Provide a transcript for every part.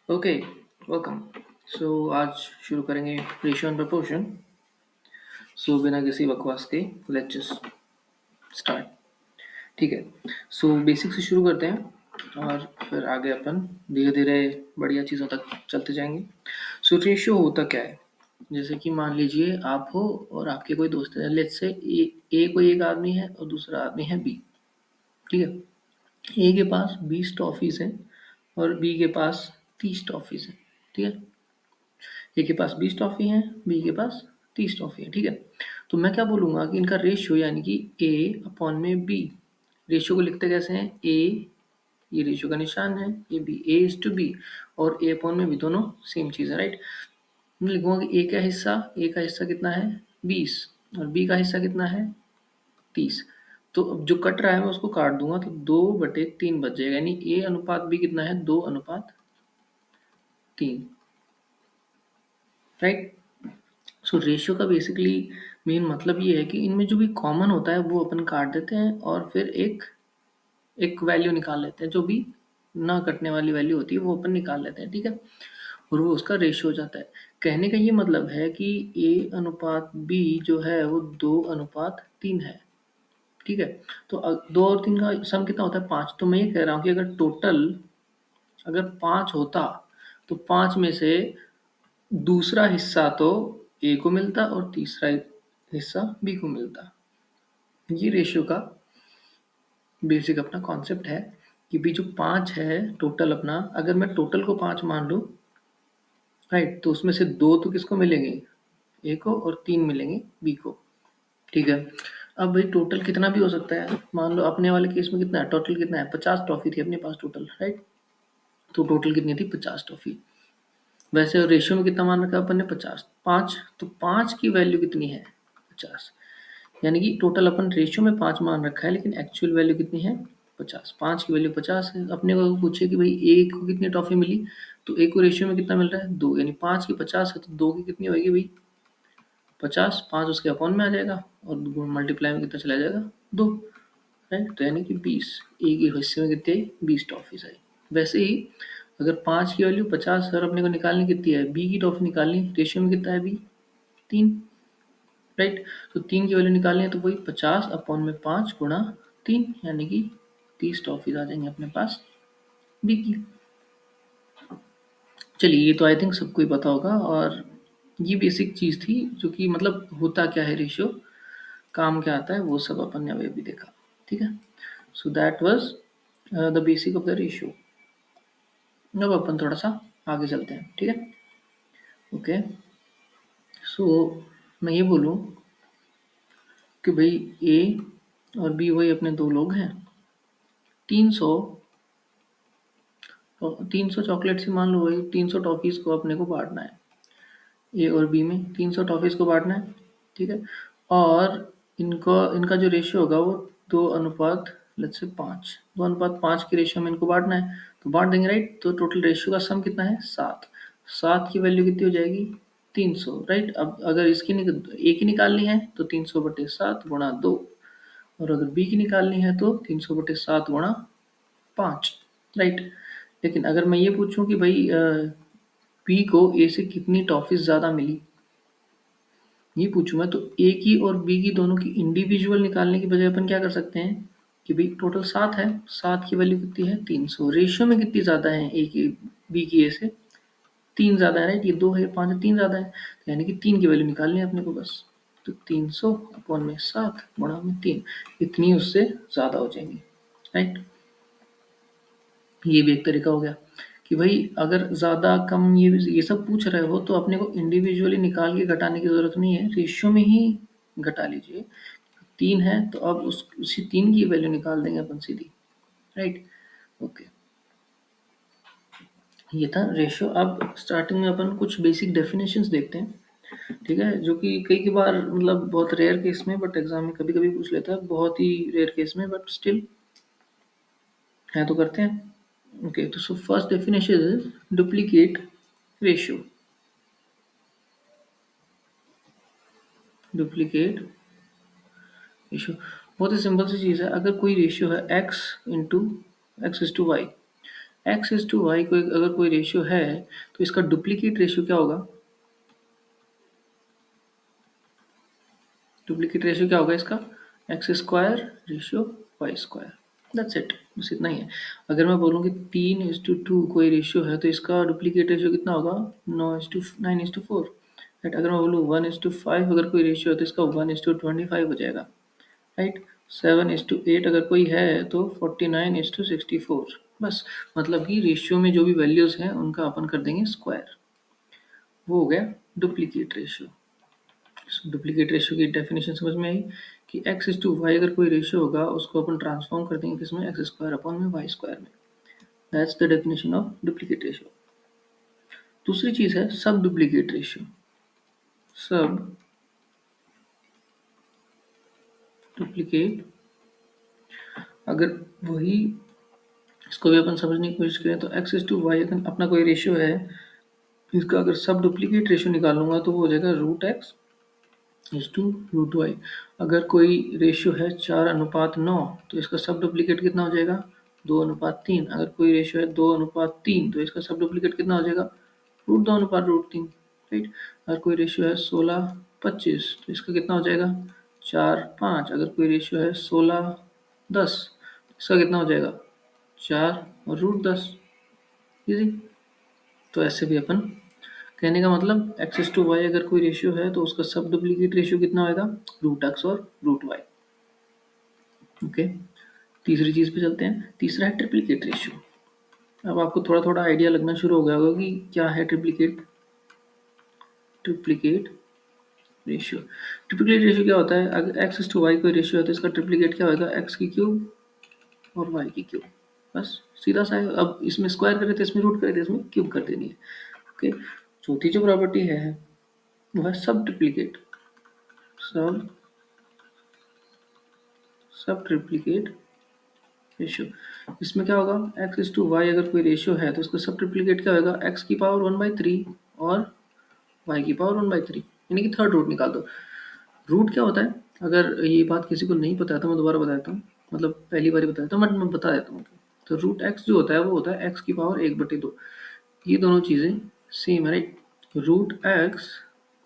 Okay, welcome. सो आज शुरू करेंगे रेशियो एंड प्रपोर्शन। सो बिना किसी बकवास के लेट्स जस्ट स्टार्ट। ठीक है। सो बेसिक से शुरू करते हैं और फिर आगे अपन धीरे धीरे बढ़िया चीज़ों तक चलते जाएंगे। सो रेशियो होता क्या है? जैसे कि मान लीजिए आप हो और आपके कोई दोस्त है। लेट्स से ए कोई एक आदमी है और दूसरा आदमी है बी। ठीक है। ए के पास 20 टॉफीज हैं और बी के पास 30 टॉफीज हैं। ठीक है। ए के पास 20 टॉफ़ी हैं, बी के पास 30 टॉफ़ी है, ठीक है। तो मैं क्या बोलूँगा कि इनका रेशियो यानी कि ए अपॉन में बी। रेशियो को लिखते कैसे हैं? ए, ये रेशियो का निशान है, ये B, A is to B और ए अपॉन में बी दोनों सेम चीज़ है, राइट। मैं लिखूंगा कि ए का हिस्सा कितना है? 20 और बी का हिस्सा कितना है? 30। तो अब जो कट रहा है मैं उसको काट दूंगा तो 2/3 बच जाएगा, यानी ए अनुपात बी कितना है? 2/3, राइट। सो रेशियो का बेसिकली मेन मतलब ये है कि इनमें जो भी कॉमन होता है वो अपन काट देते हैं और फिर एक एक वैल्यू निकाल लेते हैं, जो भी ना कटने वाली वैल्यू होती है वो अपन निकाल लेते हैं, ठीक है। और वो उसका रेशियो हो जाता है। कहने का ये मतलब है कि ए अनुपात बी जो है वो 2/3 है, ठीक है। तो 2 और 3 का सम कितना होता है? 5। तो मैं ये कह रहा हूँ कि अगर टोटल अगर 5 होता तो 5 में से दूसरा हिस्सा तो ए को मिलता और तीसरा हिस्सा बी को मिलता। ये रेशियो का बेसिक अपना कॉन्सेप्ट है कि भी जो 5 है टोटल अपना, अगर मैं टोटल को 5 मान लूँ, राइट, तो उसमें से 2 तो किसको मिलेंगे? ए को, और 3 मिलेंगे बी को, ठीक है। अब भाई टोटल कितना भी हो सकता है। मान लो अपने वाले केस में कितना है? टोटल कितना है? 50 टॉफी थी अपने पास टोटल, राइट। तो टोटल कितनी थी? 50 टॉफी। वैसे रेशियो में कितना मान रखा है अपन ने? 50। 5, तो 5 की वैल्यू कितनी है? 50। यानी कि टोटल अपन रेशियो में 5 मान रखा है लेकिन एक्चुअल वैल्यू कितनी है? 50। 5 की वैल्यू 50 है। अपने को पूछे कि भाई ए को कितनी टॉफी मिली, तो ए को रेशियो में कितना मिल रहा है? 2, यानी 5 की 50 है तो 2 की कितनी होगी भाई? 50। 5 उसके अपॉन में आ जाएगा और मल्टीप्लाई में कितना चला जाएगा? 2, राइट। तो यानी कि 20। ए के हिस्से में कितने? 20 टॉफीज आई। वैसे ही अगर 5 की वैल्यू 50 है और अपने को निकालनी कितनी है? बी की टॉफी निकालनी, रेशियो में कितना है बी? 3, राइट। तो 3 की वैल्यू निकालनी है तो वही 50 अपॉन में 5 गुणा 3, यानी कि 30 टॉफीज आ जाएंगे अपने पास बी की। चलिए, ये तो आई थिंक सबको ही पता होगा और ये बेसिक चीज़ थी जो कि मतलब होता क्या है रेशियो, काम क्या आता है, वो सब अपन ने अभी अभी देखा, ठीक है। So that was the basic of the ratio. अब अपन थोड़ा सा आगे चलते हैं, ठीक है। ओके। सो मैं ये बोलूँ कि भाई ए और बी वही अपने दो लोग हैं। 300 300 चॉकलेट से मान लो वही 300 टॉफीज को अपने को बांटना है। ए और बी में 300 टॉफीज को बांटना है, ठीक है। और इनको इनका जो रेशियो होगा वो 2 अनुपात लेट्स से 5, 2 अनुपात 5 की रेशियो में इनको बांटना है तो बांट देंगे, राइट। तो टोटल रेशियो का सम कितना है? 7। 7 की वैल्यू कितनी हो जाएगी? 300, राइट। अब अगर इसकी ए की निकालनी है तो 300/7 गुणा 2, और अगर बी की निकालनी है तो 300/7 गुणा 5, राइट। लेकिन अगर मैं ये पूछूं कि भाई बी को ए से कितनी टॉफीज ज़्यादा मिली, ये पूछूं मैं, तो ए की और बी की दोनों की इंडिविजुअल निकालने की बजाय अपन क्या कर सकते हैं कि भाई टोटल 7 है, 7 की वैल्यू कितनी है? 300। रेशियो में कितनी ज़्यादा है ए की बी की ए से? 3 ज़्यादा है, राइट। ये 2 है, 5 है, 3 ज़्यादा है, तो यानी कि 3 की वैल्यू निकालनी है अपने को बस। तो 300 अपॉन में 7 गुणा में 3, इतनी उससे ज़्यादा हो जाएंगी, राइट। ये भी एक तरीका हो गया कि भाई अगर ज़्यादा कम ये सब पूछ रहे हो तो अपने को इंडिविजुअली निकाल के घटाने की ज़रूरत नहीं है, रेशियो में ही घटा लीजिए। 3 है तो अब उसी 3 की वैल्यू निकाल देंगे अपन सीधी, राइट। ओके, ये था रेशियो। अब स्टार्टिंग में अपन कुछ बेसिक डेफिनेशंस देखते हैं, ठीक है, जो कि कई बार मतलब बहुत रेयर केस में, बट एग्जाम में कभी कभी पूछ लेता है, बहुत ही रेयर केस में, बट स्टिल है तो करते हैं। ओके, तो so first definition is duplicate ratio. Duplicate ratio बहुत ही सिंपल सी चीज़ है। अगर कोई रेशियो है x into X is to Y, X is to Y कोई अगर कोई रेशियो है तो इसका डुप्लीकेट रेशियो क्या होगा? डुप्लीकेट रेशियो क्या होगा इसका? X square ratio Y square. That's it, बस इतना ही है। अगर मैं बोलूँ कि 3:2 कोई रेशियो है तो इसका डुप्लीकेट रेशियो कितना होगा? 9:4। राइट, अगर मैं बोलूँ 1:5 अगर कोई रेशियो है तो इसका 1:25 हो जाएगा। राइट, 7:8 अगर कोई है तो 49:64। बस, मतलब कि रेशियो में जो भी वैल्यूज हैं उनका अपन कर देंगे स्क्वायर। वो हो गया डुप्लीकेट रेशियो। डुप्लीकेट रेशियो की डेफिनेशन समझ में आई कि एक्स इज टू वाई अगर कोई रेशियो होगा उसको अपन ट्रांसफॉर्म कर देंगे किसमें? एक्स स्क्वायर अपॉन में वाई स्क्वायर में। That's the definition of duplicate ratio. दूसरी चीज है सब डुप्लीकेट रेशियो। सब डुप्लीकेट, अगर वही इसको भी अपन समझने की कोशिश करें तो एक्स इज टू वाई अगर अपना कोई रेशियो है, इसका अगर सब डुप्लीकेट रेशियो निकालूंगा तो वो हो जाएगा √x इज टू √y। अगर कोई रेशियो है 4:9 तो इसका सब डुप्लीकेट कितना हो जाएगा? 2:3। अगर कोई रेशियो है 2:3 तो इसका सब डुप्लीकेट कितना हो जाएगा? √2/√3। राइट, अगर कोई रेशियो है 16:25 तो इसका कितना हो जाएगा? 4:5। अगर कोई रेशियो है 16:10 इसका कितना हो जाएगा? 4/√10। इजी। तो ऐसे भी अपन, कहने का मतलब एक्स टू वाई अगर कोई रेशियो है तो उसका सब डुप्लीकेट रेशियो कितना होगा? √x और √y। ओके, तीसरी चीज पे चलते हैं। तीसरा है ट्रिप्लीकेट रेशियो। अब आपको थोड़ा थोड़ा आइडिया लगना शुरू हो गया होगा कि क्या है triplicate triplicate ratio. Triplicate ratio क्या होता है? अगर एक्स टू वाई कोई रेशियो है तो इसका ट्रिप्लीकेट क्या होगा? एक्स की क्यूब और वाई की क्यूब। बस सीधा सा है। अब इसमें स्क्वायर करे थे, इसमें रूट करे थे, इसमें क्यूब कर देनी है। ओके, चौथी जो प्रॉपर्टी है वो है सब ट्रिप्लीकेट। सब सब ट्रिप्लीकेट रेशियो। इसमें क्या होगा? एक्स इज टू वाई अगर कोई रेशियो है तो उसका सब ट्रिप्लीकेट क्या होगा? एक्स की पावर 1/3 और वाई की पावर 1/3, यानी कि थर्ड रूट निकाल दो। रूट क्या होता है? अगर ये बात किसी को नहीं पता है तो मैं दोबारा बता देता हूँ, मतलब पहली बार ही बताया था, मैं बता देता हूँ। तो रूट एक्स जो होता है वो होता है एक्स की पावर 1/2। ये दोनों चीज़ें सेम है, राइट। रूट एक्स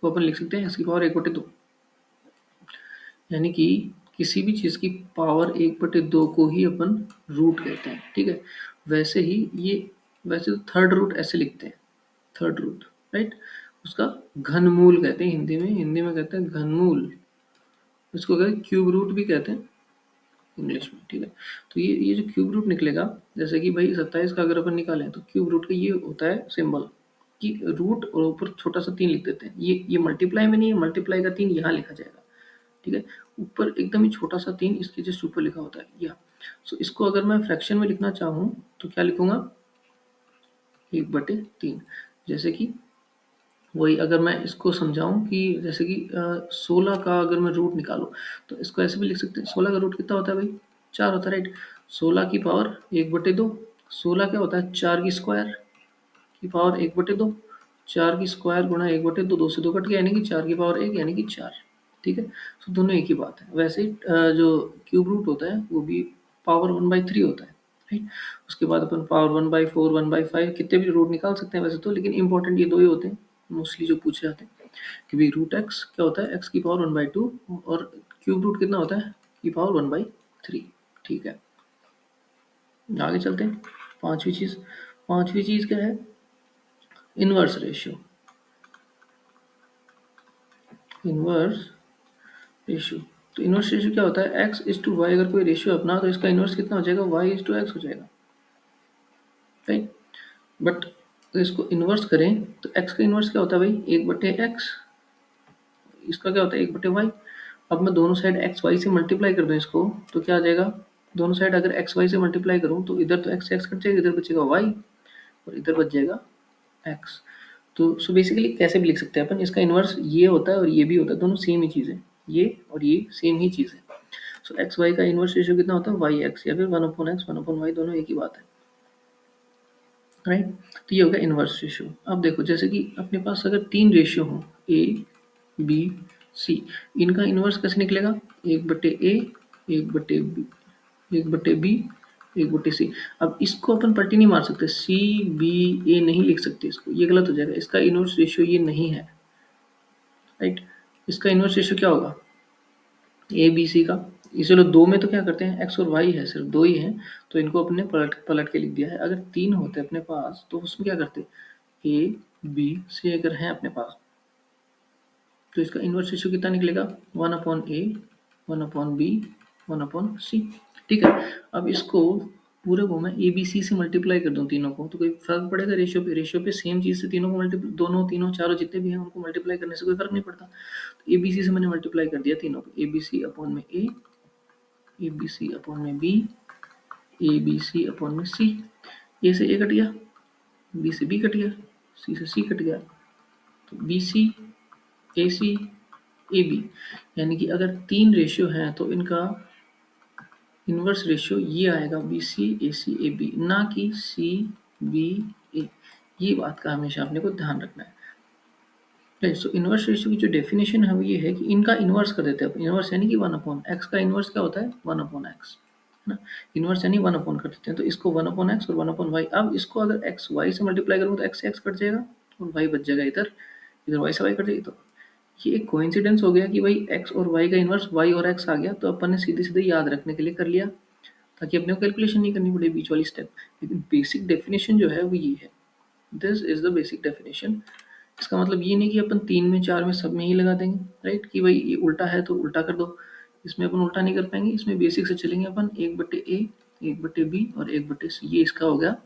को अपन लिख सकते हैं एक्स की पावर 1/2, यानी कि किसी भी चीज़ की पावर 1/2 को ही अपन रूट कहते हैं, ठीक है। वैसे ही ये, वैसे तो थर्ड रूट ऐसे लिखते हैं, थर्ड रूट, राइट। उसका घनमूल कहते हैं हिंदी में, हिंदी में कहते हैं घनमूल। इसको कहते हैं क्यूब रूट भी कहते हैं इंग्लिश में, ठीक है। तो ये जो क्यूब रूट निकलेगा, जैसे कि भाई 27 का अगर अपन निकालें तो क्यूब रूट का ये होता है सिंबल कि रूट और ऊपर छोटा सा 3 लिख देते हैं। ये मल्टीप्लाई में नहीं है, मल्टीप्लाई का 3 यहाँ लिखा जाएगा, ठीक है। ऊपर एकदम ही छोटा सा 3 इसके जस्ट ऊपर लिखा होता है यह। सो इसको अगर मैं फ्रैक्शन में लिखना चाहूँ तो क्या लिखूंगा? 1/3। जैसे कि वही अगर मैं इसको समझाऊं कि जैसे कि 16 का अगर मैं रूट निकालूं तो इसको ऐसे भी लिख सकते हैं। 16 का रूट कितना होता है भाई? 4 होता है, राइट। 16 की पावर 1/2। 16 क्या होता है? 4 की स्क्वायर की पावर 1/2। 4 की स्क्वायर गुणा 1/2, 2 से 2 कट गया, यानी कि 4 की पावर 1 यानी कि 4, ठीक है। तो दोनों एक ही बात है। वैसे ही जो क्यूब रूट होता है वो भी पावर 1/3 होता है, राइट। उसके बाद अपन पावर 1/4, 1/5 कितने भी रूट निकाल सकते हैं वैसे तो, लेकिन इंपॉर्टेंट ये दो ही होते हैं मोस्टली जो पूछे जाते हैं कि भाई रूट एक्स क्या होता है? एक्स की पावर 1/2 और क्यूब रूट कितना होता है? की पावर 1/3, ठीक है। आगे चलते हैं। पांचवी चीज क्या है? Inverse ratio. इनवर्स रेशियो, तो इनवर्स रेशियो क्या होता है? एक्स इज टू वाई अगर कोई रेशियो अपना तो इसका इनवर्स कितना हो जाएगा? वाई इज टू एक्स हो जाएगा, राइट। बट अगर इसको इनवर्स करें तो एक्स का इनवर्स क्या होता है भाई? 1/x। इसका क्या होता है? 1/y। अब मैं दोनों साइड एक्स वाई से मल्टीप्लाई कर दूं इसको तो क्या आ जाएगा? दोनों साइड अगर एक्स वाई से मल्टीप्लाई करूं तो इधर तो एक्स एक्स कट जाएगा, इधर बचेगा वाई और इधर बच जाएगा एक्स। तो सो बेसिकली कैसे भी लिख सकते हैं अपन, इसका इनवर्स ये होता है और ये भी होता है, दोनों सेम ही चीज़ है। ये और ये सेम ही चीज़ है। सो एक्स वाई का इनवर्स रेशियो कितना होता है? वाई एक्स, या फिर 1/x 1/y, दोनों एक ही बात है, राइट। तो ये हो गया इनवर्स रेशियो। अब देखो जैसे कि अपने पास अगर 3 रेशियो हो ए बी सी, इनका इनवर्स कैसे निकलेगा? 1/a, 1/b, 1/b, 1/c। अब इसको अपन पट्टी नहीं मार सकते, CBA नहीं लिख सकते इसको, ये गलत हो जाएगा। इसका इनवर्स रेशियो ये नहीं है, राइट। इसका इनवर्स रेशियो क्या होगा, ABC का। चलो दो में तो क्या करते हैं, x और y है, सिर्फ दो ही हैं, तो इनको अपने पलट पलट के लिख दिया है। अगर 3 होते अपने पास तो उसमें क्या करते, ABC अगर हैं अपने पास तो इसका इनवर्स रेशियो कितना निकलेगा, 1/a, 1/b, 1/c। ठीक है। अब इसको पूरे को मैं ABC से मल्टीप्लाई कर दूं तीनों को, तो कोई फर्क पड़ेगा रेशियो पे? रेशियो पे सेम चीज से तीनों को मल्टीप्लाई, दोनों तीनों चारों जितने भी हैं उनको मल्टीप्लाई करने से कोई फर्क नहीं पड़ता। तो ABC से मैंने मल्टीप्लाई कर दिया तीनों को, ABC अपॉन में A, ABC अपॉन में B, ABC अपॉन में C। A से A कट गया, B से B कट गया, C से C कट गया, तो BC, AC, AB। यानी कि अगर 3 रेशियो हैं तो इनका इनवर्स रेशियो ये आएगा, BC, AC, AB, ना कि CBA। ये बात का हमेशा अपने को ध्यान रखना है। सो इनवर्स रेशियो की जो डेफिनेशन है वो ये है कि इनका इनवर्स कर देते हैं। इनवर्स यानी कि 1/x का इनवर्स क्या होता है, 1/x, है ना। इनवर्स यानी 1 कर देते हैं, तो इसको 1/x और 1/y। अब इसको अगर x y से मल्टीप्लाई करूँ तो x से x कट जाएगा और y बच जाएगा इधर, इधर y से y कट जाएगी। तो ये एक कोइंसिडेंस हो गया कि भाई x और y का इनवर्स y और x आ गया, तो अपन ने सीधे सीधे याद रखने के लिए कर लिया, ताकि अपने को कैलकुलेशन नहीं करनी पड़े बीच वाली स्टेप। लेकिन बेसिक डेफिनेशन जो है वो ये है, this is the basic definition. इसका मतलब ये नहीं कि अपन 3 में 4 में सब में ही लगा देंगे, राइट, कि भाई ये उल्टा है तो उल्टा कर दो। इसमें अपन उल्टा नहीं कर पाएंगे, इसमें बेसिक से चलेंगे अपन, 1/a, 1/b और 1/c। ये इसका हो गया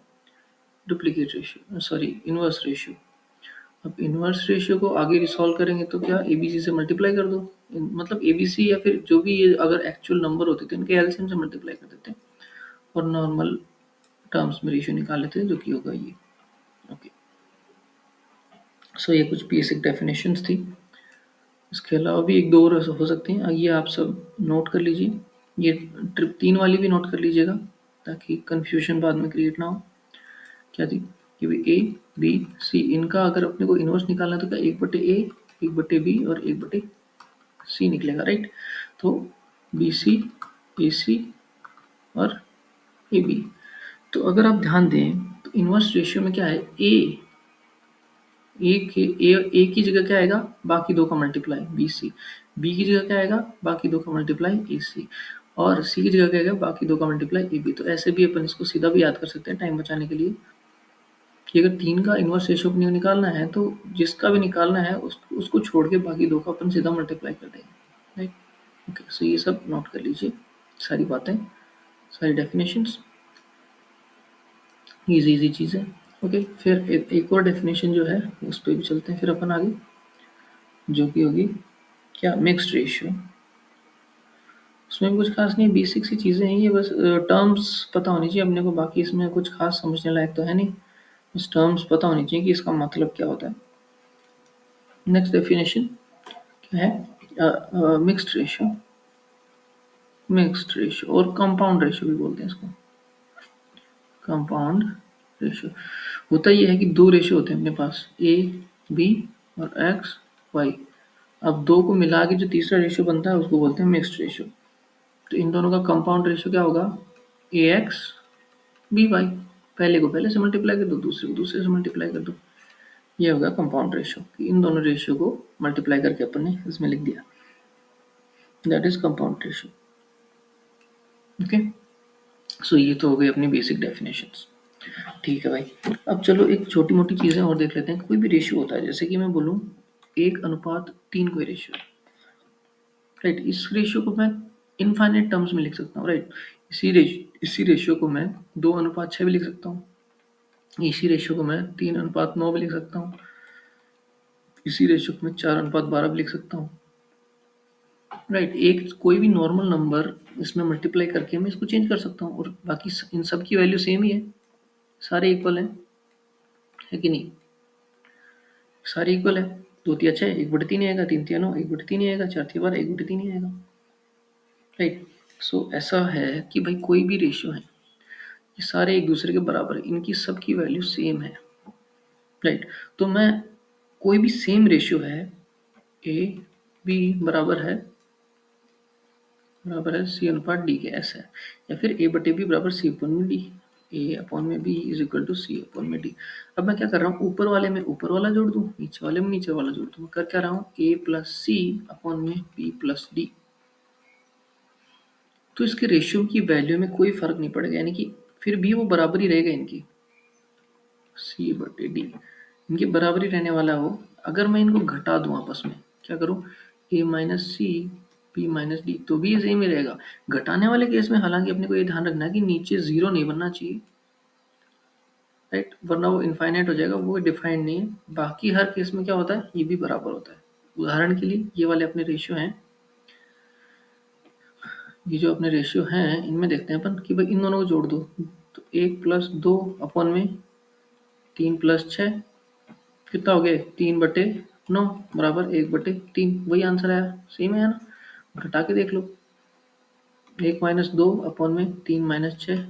duplicate ratio, sorry inverse ratio. अब इनवर्स रेशियो को आगे रिसॉल्व करेंगे तो क्या, ABC से मल्टीप्लाई कर दो, मतलब ABC या फिर जो भी ये अगर एक्चुअल नंबर होते थे इनके एलसीएम से मल्टीप्लाई कर देते हैं और नॉर्मल टर्म्स में रेशियो निकाल लेते हैं, जो कि होगा ये। ओके, सो ये कुछ बेसिक डेफिनेशंस थी। इसके अलावा भी एक दो और हो सकती हैं, ये आप सब नोट कर लीजिए। ये ट्रिप 3 वाली भी नोट कर लीजिएगा ताकि कंफ्यूजन बाद में क्रिएट ना हो। क्या थी कि A, B, C इनका अगर अपने को इनवर्स निकालना है तो क्या 1/a, 1/b और 1/c निकलेगा, राइट। तो BC, AC और AB। तो अगर आप ध्यान दें तो इनवर्स रेशियो में क्या है, ए की जगह क्या आएगा, बाकी दो का मल्टीप्लाई BC, B की जगह क्या आएगा, बाकी दो का मल्टीप्लाई AC, और C की जगह क्या आएगा, बाकी दो का मल्टीप्लाई AB। तो ऐसे भी अपन इसको सीधा भी याद कर सकते हैं टाइम बचाने के लिए, कि अगर 3 का इनवर्स रेशियो अपने को निकालना है तो जिसका भी निकालना है उसको छोड़ के बाकी दो का अपन सीधा मल्टीप्लाई कर देंगे, राइट। ओके, सो ये सब नोट कर लीजिए, सारी बातें, सारी डेफिनेशंस, इजी चीज़ें। ओके, फिर एक और डेफिनेशन जो है उस पर भी चलते हैं फिर अपन आगे, जो कि होगी क्या, मिक्स्ड रेशियो। उसमें भी कुछ खास नहीं, बेसिक सी चीज़ें हैं ये, बस टर्म्स पता होनी चाहिए अपने को, बाकी इसमें कुछ खास समझने लायक तो है नहीं, बस टर्म्स पता होनी चाहिए कि इसका मतलब क्या होता है। नेक्स्ट डेफिनेशन क्या है, मिक्स्ड रेशियो। मिक्स्ड रेशियो और कंपाउंड रेशियो भी बोलते हैं इसको, कंपाउंड रेशियो। होता ये है कि दो रेशियो होते हैं अपने पास, A, B और X, Y। अब दो को मिला के जो तीसरा रेशियो बनता है उसको बोलते हैं मिक्स्ड रेशियो। तो इन दोनों का कंपाउंड रेशियो क्या होगा, AX, BY। पहले को पहले से मल्टीप्लाई कर दो, दूसरे को दूसरे से मल्टीप्लाई कर दो, ये होगा कंपाउंड रेशियो। इन दोनों रेशियो को मल्टीप्लाई करके अपन ने इसमें लिख दिया, that is compound ratio. Okay, so ये तो हो गई अपनी बेसिक डेफिनेशंस। ठीक है भाई, अब चलो एक छोटी मोटी चीज़ें और देख लेते हैं। कोई भी रेशियो होता है, जैसे कि मैं बोलूँ 1/3 कोई रेशियो है, राइट। इस रेशियो को मैं इनफाइनाइट टर्म्स में लिख सकता हूँ, राइट। इसी रेशियो को मैं 2/6 भी लिख सकता हूँ, इसी रेशियो को मैं 3/9 भी लिख सकता हूँ, इसी रेशियो को मैं 4/12 भी लिख सकता हूँ, राइट। एक कोई भी नॉर्मल नंबर इसमें मल्टीप्लाई करके मैं इसको चेंज कर सकता हूँ, और बाकी इन सब की वैल्यू सेम ही है, सारे इक्वल हैं, है कि नहीं, सारे इक्वल है। 2×6 1/3 ही आएगा, 3×9 1/3 ही आएगा, 4×12 1/3 ही आएगा, राइट। सो ऐसा है कि भाई कोई भी रेशियो है, ये सारे एक दूसरे के बराबर है, इनकी सबकी वैल्यू सेम है, राइट। तो मैं कोई भी सेम रेशियो है, A B बराबर है बराबर है सी अनुपात डी के, ऐसा है। या फिर ए बटे बी बराबर सी अपॉन में डी, ए अपॉन में B is equal to C upon में डी। अब मैं क्या कर रहा हूँ, ऊपर वाले में ऊपर वाला जोड़ दूँ, नीचे वाले में नीचे वाला जोड़ दूँ। मैं कर क्या रहा हूँ, ए प्लस सी अपॉन में बी प्लस डी। तो इसके रेशियो की वैल्यू में कोई फर्क नहीं पड़ेगा, यानी कि फिर भी वो बराबर ही रहेगा इनकी, सी बटे डी इनकी बराबर ही रहने वाला हो। अगर मैं इनको घटा दूं आपस में, क्या करूं, A minus C P minus D, तो भी ये सेम ही रहेगा। घटाने वाले केस में हालांकि अपने को ये ध्यान रखना है कि नीचे जीरो नहीं बनना चाहिए, राइट, वरना वो इनफाइनाइट हो जाएगा, वो डिफाइंड नहीं है। बाकी हर केस में क्या होता है, ये भी बराबर होता है। उदाहरण के लिए ये वाले अपने रेशियो हैं, ये जो अपने रेशियो हैं इनमें देखते हैं अपन कि भाई इन दोनों को जोड़ दो, तो 1+2 अपॉन में 3+6 कितना हो गया, 3/9 बराबर 1/3। वही आंसर आया, सेम है ना। घटा के देख लो, 1-2 अपॉन में 3-6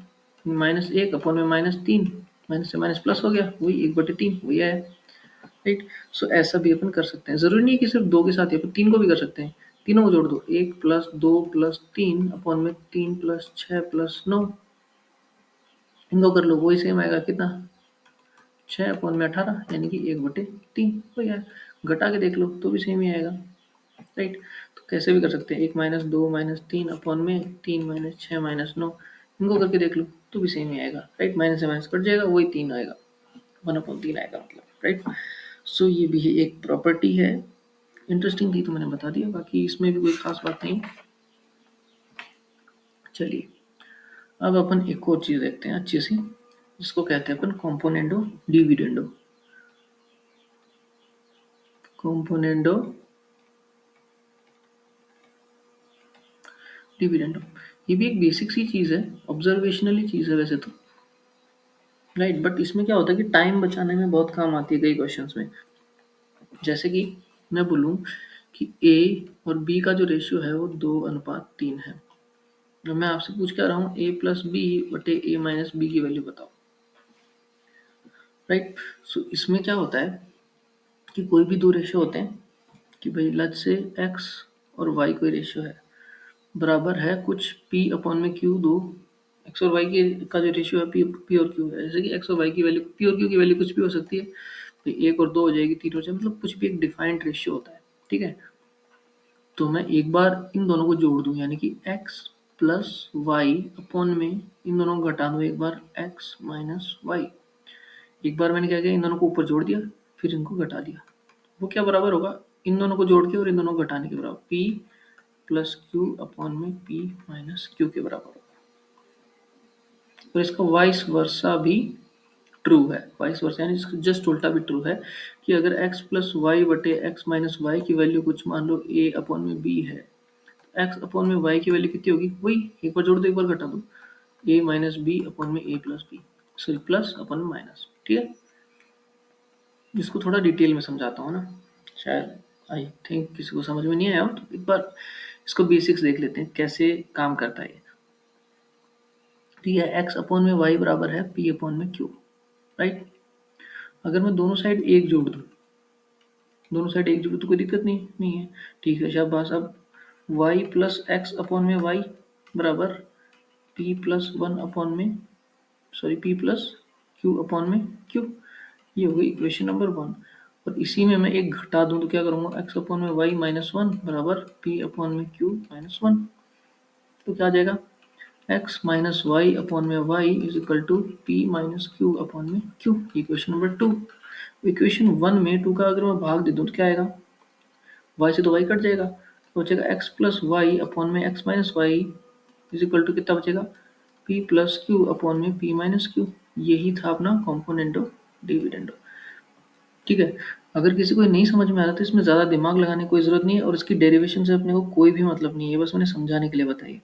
-1 अपॉन में -3, माइनस से माइनस प्लस हो गया, वही 1/3 वही आया, राइट। सो ऐसा भी अपन कर सकते हैं, जरूरी नहीं कि सिर्फ दो के साथ ही, अपन तीन को भी कर सकते हैं। तीनों को जोड़ दो, 1+2+3 अपॉन में 3+6+9, इनको कर लो, वही सेम आएगा, कितना, 6/18, यानी कि 1/3 वही है। घटा के देख लो तो भी सेम ही आएगा, राइट। तो कैसे भी कर सकते हैं, 1-2-3 अपॉन में 3-6-9, इनको करके देख लो तो भी सेम ही आएगा, राइट। माइनस से माइनस कट जाएगा, वही 3 आएगा, 1/3 आएगा मतलब, राइट। सो ये भी एक प्रॉपर्टी है, इंटरेस्टिंग थी तो मैंने बता दिया, बाकी इसमें भी कोई खास बात नहीं। चलिए अब अपन एक और चीज़ देखते हैं अच्छी सी, जिसको कहते हैं अपन कॉम्पोनेंडो डिविडेंडो। कॉम्पोनेंडो डिविडेंडो, ये भी एक बेसिक सी चीज़ है, ऑब्जर्वेशनली चीज़ है वैसे तो, राइट। बट इसमें क्या होता है कि टाइम बचाने में बहुत काम आती है कई क्वेश्चंस में। जैसे कि मैं बोलूँ कि ए और बी का जो रेशियो है वो 2:3 है। जब मैं आपसे पूछ क्या रहा हूँ, ए प्लस बी बटे ए माइनस बी की वैल्यू बताओ, राइट। सो इसमें क्या होता है कि कोई भी दो रेशियो होते हैं, कि भाई लज से एक्स और वाई कोई रेशियो है, बराबर है कुछ पी अपॉन में क्यू, दो एक्स और वाई के का जो रेशियो है पी और क्यू है। जैसे कि एक्स और वाई की वैल्यू, पी और क्यू की वैल्यू कुछ भी हो सकती है, तो 1 और 2 हो जाएगी, 3 हो जाएगी, मतलब कुछ भी एक डिफाइंड रेशियो होता है, ठीक है। तो मैं एक बार इन दोनों को जोड़ दूं, यानी कि x प्लस वाई अपॉन में इन दोनों को घटा दूं, एक बार x माइनस वाई। एक बार मैंने क्या किया, इन दोनों को ऊपर जोड़ दिया, फिर इनको घटा दिया, वो क्या बराबर होगा, इन दोनों को जोड़ के और इन दोनों को घटाने के बराबर, p प्लस क्यू अपॉन में p माइनस क्यू के बराबर होगा। और इसका वाइस वर्सा भी ट्रू है, वाइस वर्सा यानी जस्ट उल्टा भी ट्रू है, कि अगर x प्लस वाई बटे एक्स माइनस वाई की वैल्यू कुछ मान लो a अपॉन में b है, एक्स अपॉन में वाई की वैल्यू कितनी होगी, वही एक बार जोड़ दो एक बार घटा दो, ए माइनस बी अपॉन में A plus B, sorry plus upon में माइनस, ठीक है। इसको थोड़ा डिटेल में समझाता हूँ ना, शायद आई थिंक किसी को समझ में नहीं आया हो, तो एक बार इसको बेसिक्स देख लेते हैं कैसे काम करता है ये। ठीक है, एक्स अपॉन में वाई बराबर है पी अपॉन में क्यू, राइट। अगर मैं दोनों साइड एक जोड़ दूँ, दोनों साइड एक जोड़ तो कोई दिक्कत नहीं है, ठीक है, शाबाश। अब वाई प्लस एक्स अपॉन में वाई बराबर पी प्लस वन अपॉन में, sorry P plus Q upon में क्यू, ये हो गई इक्वेशन नंबर 1। और इसी में मैं एक घटा दूं तो क्या करूंगा, एक्स अपॉन में वाई माइनस वन बराबर पी अपॉन में क्यू माइनस वन, तो क्या आ जाएगा, एक्स माइनस वाई अपॉन में Y is equal to P minus Q upon में क्यू, इक्वेशन नंबर 2। इक्वेशन 1 में 2 का अगर मैं भाग दे दूं तो क्या आएगा, वाई से तो वाई कट जाएगा, तो बचेगा एक्स प्लस वाई अपॉन में X minus Y is equal to कितना बचेगा, p प्लस क्यू अपॉन में p माइनस क्यू। यही था अपना कॉम्पोनेंटो डिविडेंडो, ठीक है। अगर किसी को नहीं समझ में आ रहा तो इसमें ज़्यादा दिमाग लगाने की कोई ज़रूरत नहीं है, और इसकी डेरिवेशन से अपने को कोई भी मतलब नहीं है, बस मैंने समझाने के लिए बताई,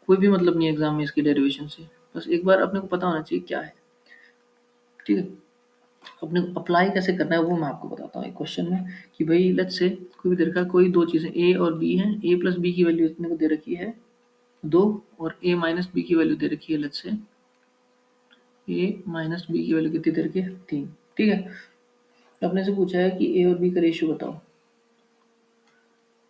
कोई भी मतलब नहीं है एग्जाम में इसकी डेरिवेशन से, बस एक बार अपने को पता होना चाहिए क्या है, ठीक है। अपने को अप्लाई कैसे करना है वो मैं आपको बताता हूँ एक क्वेश्चन में, कि भाई लेट्स से कोई भी दे रखा, कोई दो चीज़ें ए और बी हैं, ए प्लस बी की वैल्यू इतने को दे रखी है 2, और ए माइनस बी की वैल्यू दे रखी है let's say A minus B की वैल्यू कितनी दे रखी है 3, ठीक है। तो अपने से पूछा है कि ए और बी का रेशियो बताओ,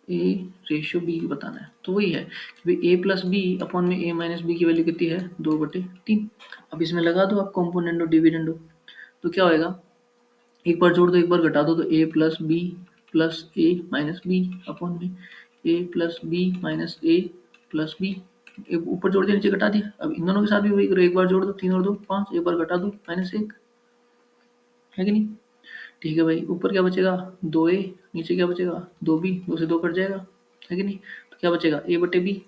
ए रेशियो बी बताना है। तो वही है कि भाई ए प्लस बी अपॉन में ए माइनस बी की वैल्यू कितनी है 2/3। अब इसमें लगा दो आप कॉम्पोनेंडो डिविडेंडो, तो क्या होएगा, एक बार जोड़ दो एक बार घटा दो, तो A plus B plus A minus B upon में A plus B minus A plus B. एक ऊपर जोड़ दिया नीचे घटा दिया। अब इन दोनों के साथ भी वही करो, एक बार जोड़ दो 3 और 2 5, एक बार घटा दो -1, है कि नहीं। ठीक है भाई, ऊपर क्या बचेगा 2a, नीचे क्या बचेगा 2b, 2 से 2 कट जाएगा, है कि नहीं। तो क्या बचेगा a बटे बी,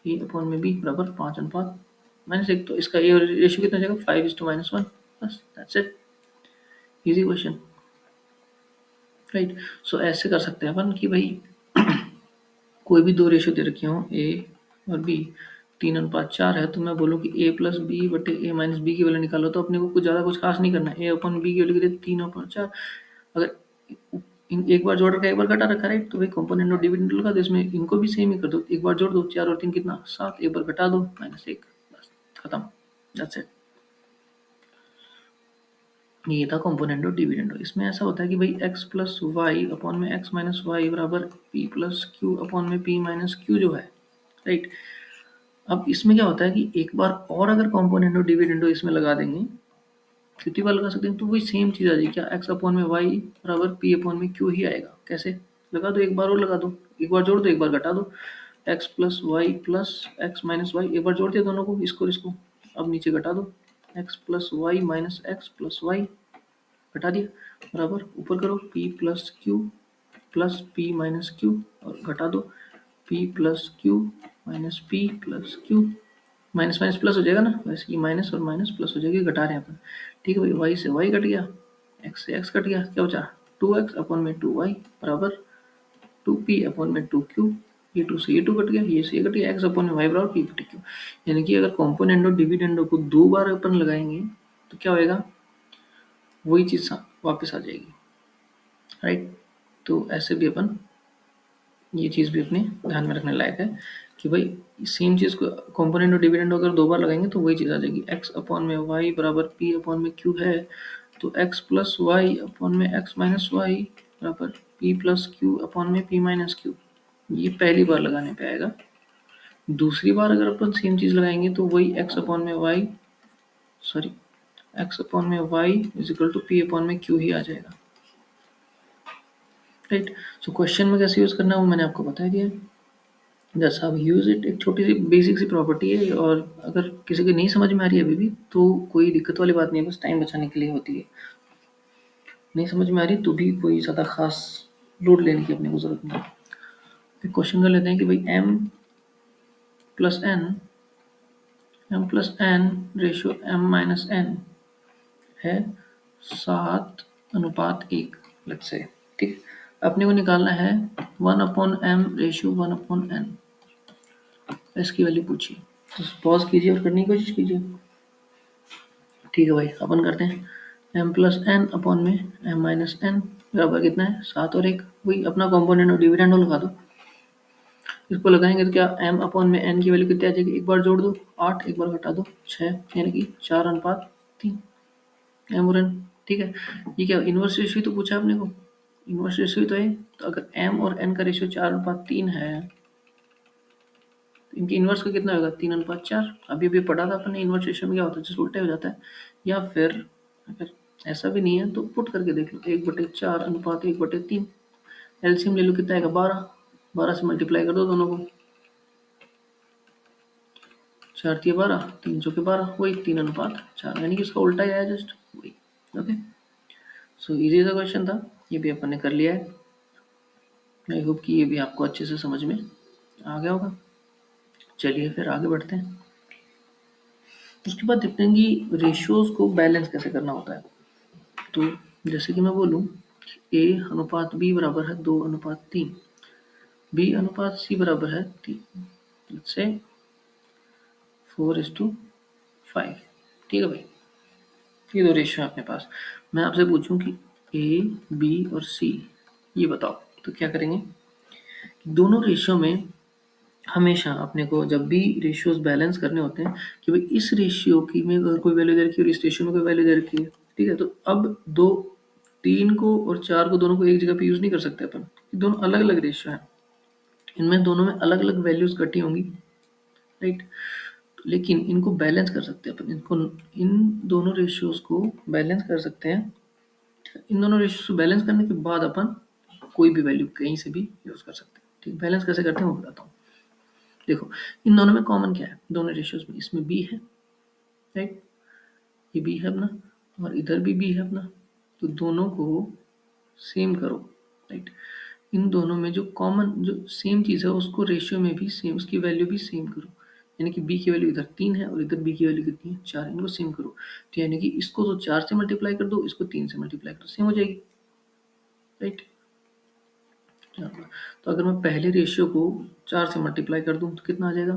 ए अपॉन में बी बराबर 5:1। तो इसका ये रेशियो कितना जाएगा 5:-1, बस that's it, easy question, right. So ऐसे कर सकते हैं अपन कि भाई कोई भी दो रेशियो दे रखी हो ए और बी, 3:4 है, तो मैं बोलूँ कि ए प्लस बी बटे ए माइनस बी की वैल्यू निकालो, तो अपने को कुछ ज़्यादा कुछ खास नहीं करना है। ए अपन बी की वैल्यू कितनी 3/4, अगर एक बार जोड़ रखा है एक बार घटा रखा, राइट। तो भाई कंपोनेंट और डिविडेंड लगा दो, इसमें इनको भी सेम ही कर दो, एक बार जोड़ दो 4 और 3 कितना 7, एक बार घटा दो -1, बस खत्म, दैट्स इट। ये था कंपोनेंडो डिविडेंडो। इसमें ऐसा होता है कि भाई x प्लस वाई अपॉन में x माइनस वाई बराबर p प्लस क्यू अपॉन में p माइनस क्यू जो है, राइट। अब इसमें क्या होता है कि एक बार और अगर कंपोनेंडो डिविडेंडो इसमें लगा देंगे, कितनी बार लगा सकते हैं, तो वही सेम चीज़ आ जाएगी। क्या x अपॉन में y बराबर p अपॉन में q ही आएगा। कैसे लगा दो, एक बार और लगा दो, एक बार जोड़ दो एक बार घटा दो, x plus Y plus X minus Y, एक बार जोड़ दिया दोनों को, इसको अब नीचे घटा दो, x plus Y minus X plus Y, घटा दिया बराबर ऊपर करो p plus Q plus p minus Q, और घटा दो p plus Q minus p plus Q, minus minus plus हो जाएगा ना, वैसे कि माइनस और माइनस प्लस हो जाएगी, घटा रहे हैं अपन। ठीक है भाई, वाई से वाई कट गया, एक्स से एक्स कट गया, क्या बचा 2x अपॉन में 2y बराबर 2p अपॉन में 2q, ये 2 से ये 2 कट गया, ये से ये कट गया, x अपॉन में y बराबर p बटे q। यानी कि अगर कॉम्पोनेंडो डिविडेंडो को 2 बार अपन लगाएंगे तो क्या होएगा, वही चीज़ वापस आ जाएगी, राइट। तो ऐसे भी अपन, ये चीज़ भी अपने ध्यान में रखने लायक है कि भाई सेम चीज़ को कॉम्पोनेंट और डिविडेंड अगर 2 बार लगाएंगे तो वही चीज़ आ जाएगी। x अपॉन में y बराबर p अपॉन में q है, तो x प्लस वाई अपॉन में x माइनस वाई बराबर p प्लस क्यू अपॉन में p माइनस क्यू। ये पहली बार लगाने पे आएगा। दूसरी बार अगर अपन सेम चीज़ लगाएंगे तो वही x अपॉन में y is equal to p अपॉन में q ही आ जाएगा, राइट। सो क्वेश्चन में कैसे यूज़ करना है वो मैंने आपको बता दिया। जस्ट हाउ यूज़ इट, एक छोटी सी बेसिक सी प्रॉपर्टी है, और अगर किसी को नहीं समझ में आ रही है अभी भी तो कोई दिक्कत वाली बात नहीं है, बस टाइम बचाने के लिए होती है। नहीं समझ में आ रही तो भी कोई ज़्यादा खास लोड लेने की अपने को ज़रूरत नहीं। फिर क्वेश्चन कर लेते हैं कि भाई m plus n ratio m minus n है 7:1, लेट्स से, ठीक। अपने को निकालना है 1/m रेशियो 1/n, इसकी वैल्यू पूछिए। तो पॉज कीजिए और करने की कोशिश कीजिए। ठीक है भाई, अपन करते हैं m प्लस एन अपॉन में m माइनस एन बराबर कितना है 7 और 1, वही अपना कॉम्पोनेंट और डिविडेंड लगा दो। इसको लगाएंगे तो क्या m अपॉन में n की वैल्यू कितनी आ जाएगी, एक बार जोड़ दो 8, एक बार घटा दो 6, यानी कि 4:3 m और n। ठीक है, ये क्या इनवर्स रेशियो तो पूछा आपने को, इनवर्स रेशियो तो है। तो अगर m और n का रेशियो 4:3 है, इनकी इनवर्स का कितना होगा 3:4। अभी भी पढ़ा था अपने इनवर्स रेशियो में क्या होता है, जैसे उल्टा हो जाता है। या फिर अगर ऐसा भी नहीं है तो पुट करके देख लो, 1/4:1/3, एलसीएम ले लो, कितना आएगा 12, 12 से मल्टीप्लाई कर दो दोनों को, 4×3 = 12, 3×4 = 12, वही 3:4, यानी कि इसका उल्टा ही आया जस्ट वही। ओके, सो इजी सा क्वेश्चन था, ये भी अपन ने कर लिया है। आई होप कि ये भी आपको अच्छे से समझ में आ गया होगा। चलिए फिर आगे बढ़ते हैं। उसके बाद देखते हैं कि रेशियोज को बैलेंस कैसे करना होता है। तो जैसे कि मैं बोलूँ a अनुपात b बराबर है 2:3, b अनुपात c बराबर है 3 से 4:5। ठीक है भाई, ये दो रेशियो है अपने पास। मैं आपसे पूछूं कि a b और c ये बताओ, तो क्या करेंगे, दोनों रेशियो में हमेशा अपने को जब भी रेशियोज बैलेंस करने होते हैं कि भाई इस रेशियो की में अगर कोई वैल्यू दे रखी है और इस रेशियो में कोई वैल्यू दे रखी है, ठीक है, तो अब 3 को और 4 को दोनों को एक जगह पे यूज़ नहीं कर सकते अपन, ये दोनों अलग अलग रेशियो है, इनमें दोनों में अलग अलग वैल्यूज कटी होंगी, राइट। लेकिन इनको बैलेंस कर सकते हैं अपन, इनको इन दोनों रेशियोज को बैलेंस कर सकते हैं। इन दोनों रेशियोज को बैलेंस करने के बाद अपन कोई भी वैल्यू कहीं से भी यूज कर सकते हैं, ठीक। बैलेंस कैसे करते हैं वो बताता हूँ। देखो इन दोनों में कॉमन क्या है, दोनों रेशियोज में, इसमें बी है, राइट, ये बी है अपना और इधर भी बी है अपना, तो दोनों को सेम करो, राइट। इन दोनों में जो कॉमन जो सेम चीज़ है उसको रेशियो में भी सेम, उसकी वैल्यू भी सेम करो। यानी कि बी की वैल्यू इधर 3 है और इधर बी की वैल्यू कितनी है 4, इनको सेम करो। तो यानी कि इसको तो 4 से मल्टीप्लाई कर दो, इसको 3 से मल्टीप्लाई करो, सेम हो जाएगी, राइट। तो अगर मैं पहले रेशियो को 4 से मल्टीप्लाई कर दूं तो कितना आ जाएगा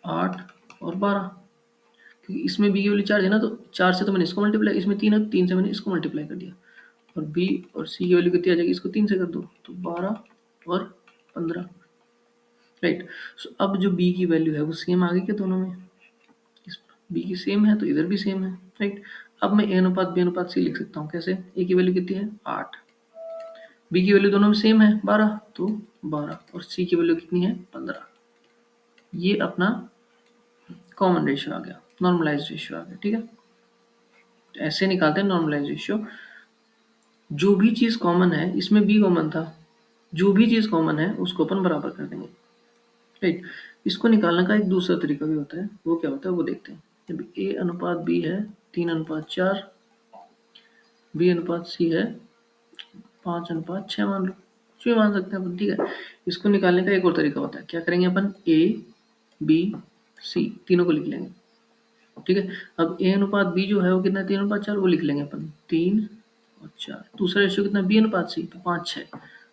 8 और 12, क्योंकि इसमें बी की वैल्यू 4 है ना, तो 4 से तो मैंने इसको मल्टीप्लाई, इसमें 3 है, 3 से मैंने इसको मल्टीप्लाई कर दिया, और बी और सी की वैल्यू कितनी आ जाएगी, इसको 3 से कर दो तो 12 और 15, राइट। सो अब जो बी की वैल्यू है वो सेम आ गई क्या दोनों में, इस बी की सेम है तो इधर भी सेम है, राइट। अब मैं ए अनुपात बी अनुपात सी लिख सकता हूँ कैसे, ए की वैल्यू कितनी है 8, बी की वैल्यू दोनों में सेम है 12, तो 12 और सी की वैल्यू कितनी है 15। ये अपना कॉमन रेशियो आ गया, नॉर्मलाइज रेशियो आ गया, ठीक है। तो ऐसे निकालते हैं नॉर्मलाइज रेशियो। जो भी चीज़ कॉमन है, इसमें बी कॉमन था, जो भी चीज़ कॉमन है उसको अपन बराबर कर देंगे, राइट। इसको निकालने का एक दूसरा तरीका भी होता है, वो क्या होता है वो देखते हैं। जब ए अनुपात बी है 3:4, बी अनुपात सी है 5:6 मान लो, कुछ भी मान सकते हैं अपन, ठीक है। इसको निकालने का एक और तरीका होता है, क्या करेंगे अपन, ए बी सी तीनों को लिख लेंगे, ठीक है। अब ए अनुपात बी जो है वो कितना है 3:4, वो लिख लेंगे अपन 3 और 4। दूसरा रेशियो कितना बी अनुपात सी, तो 5:6।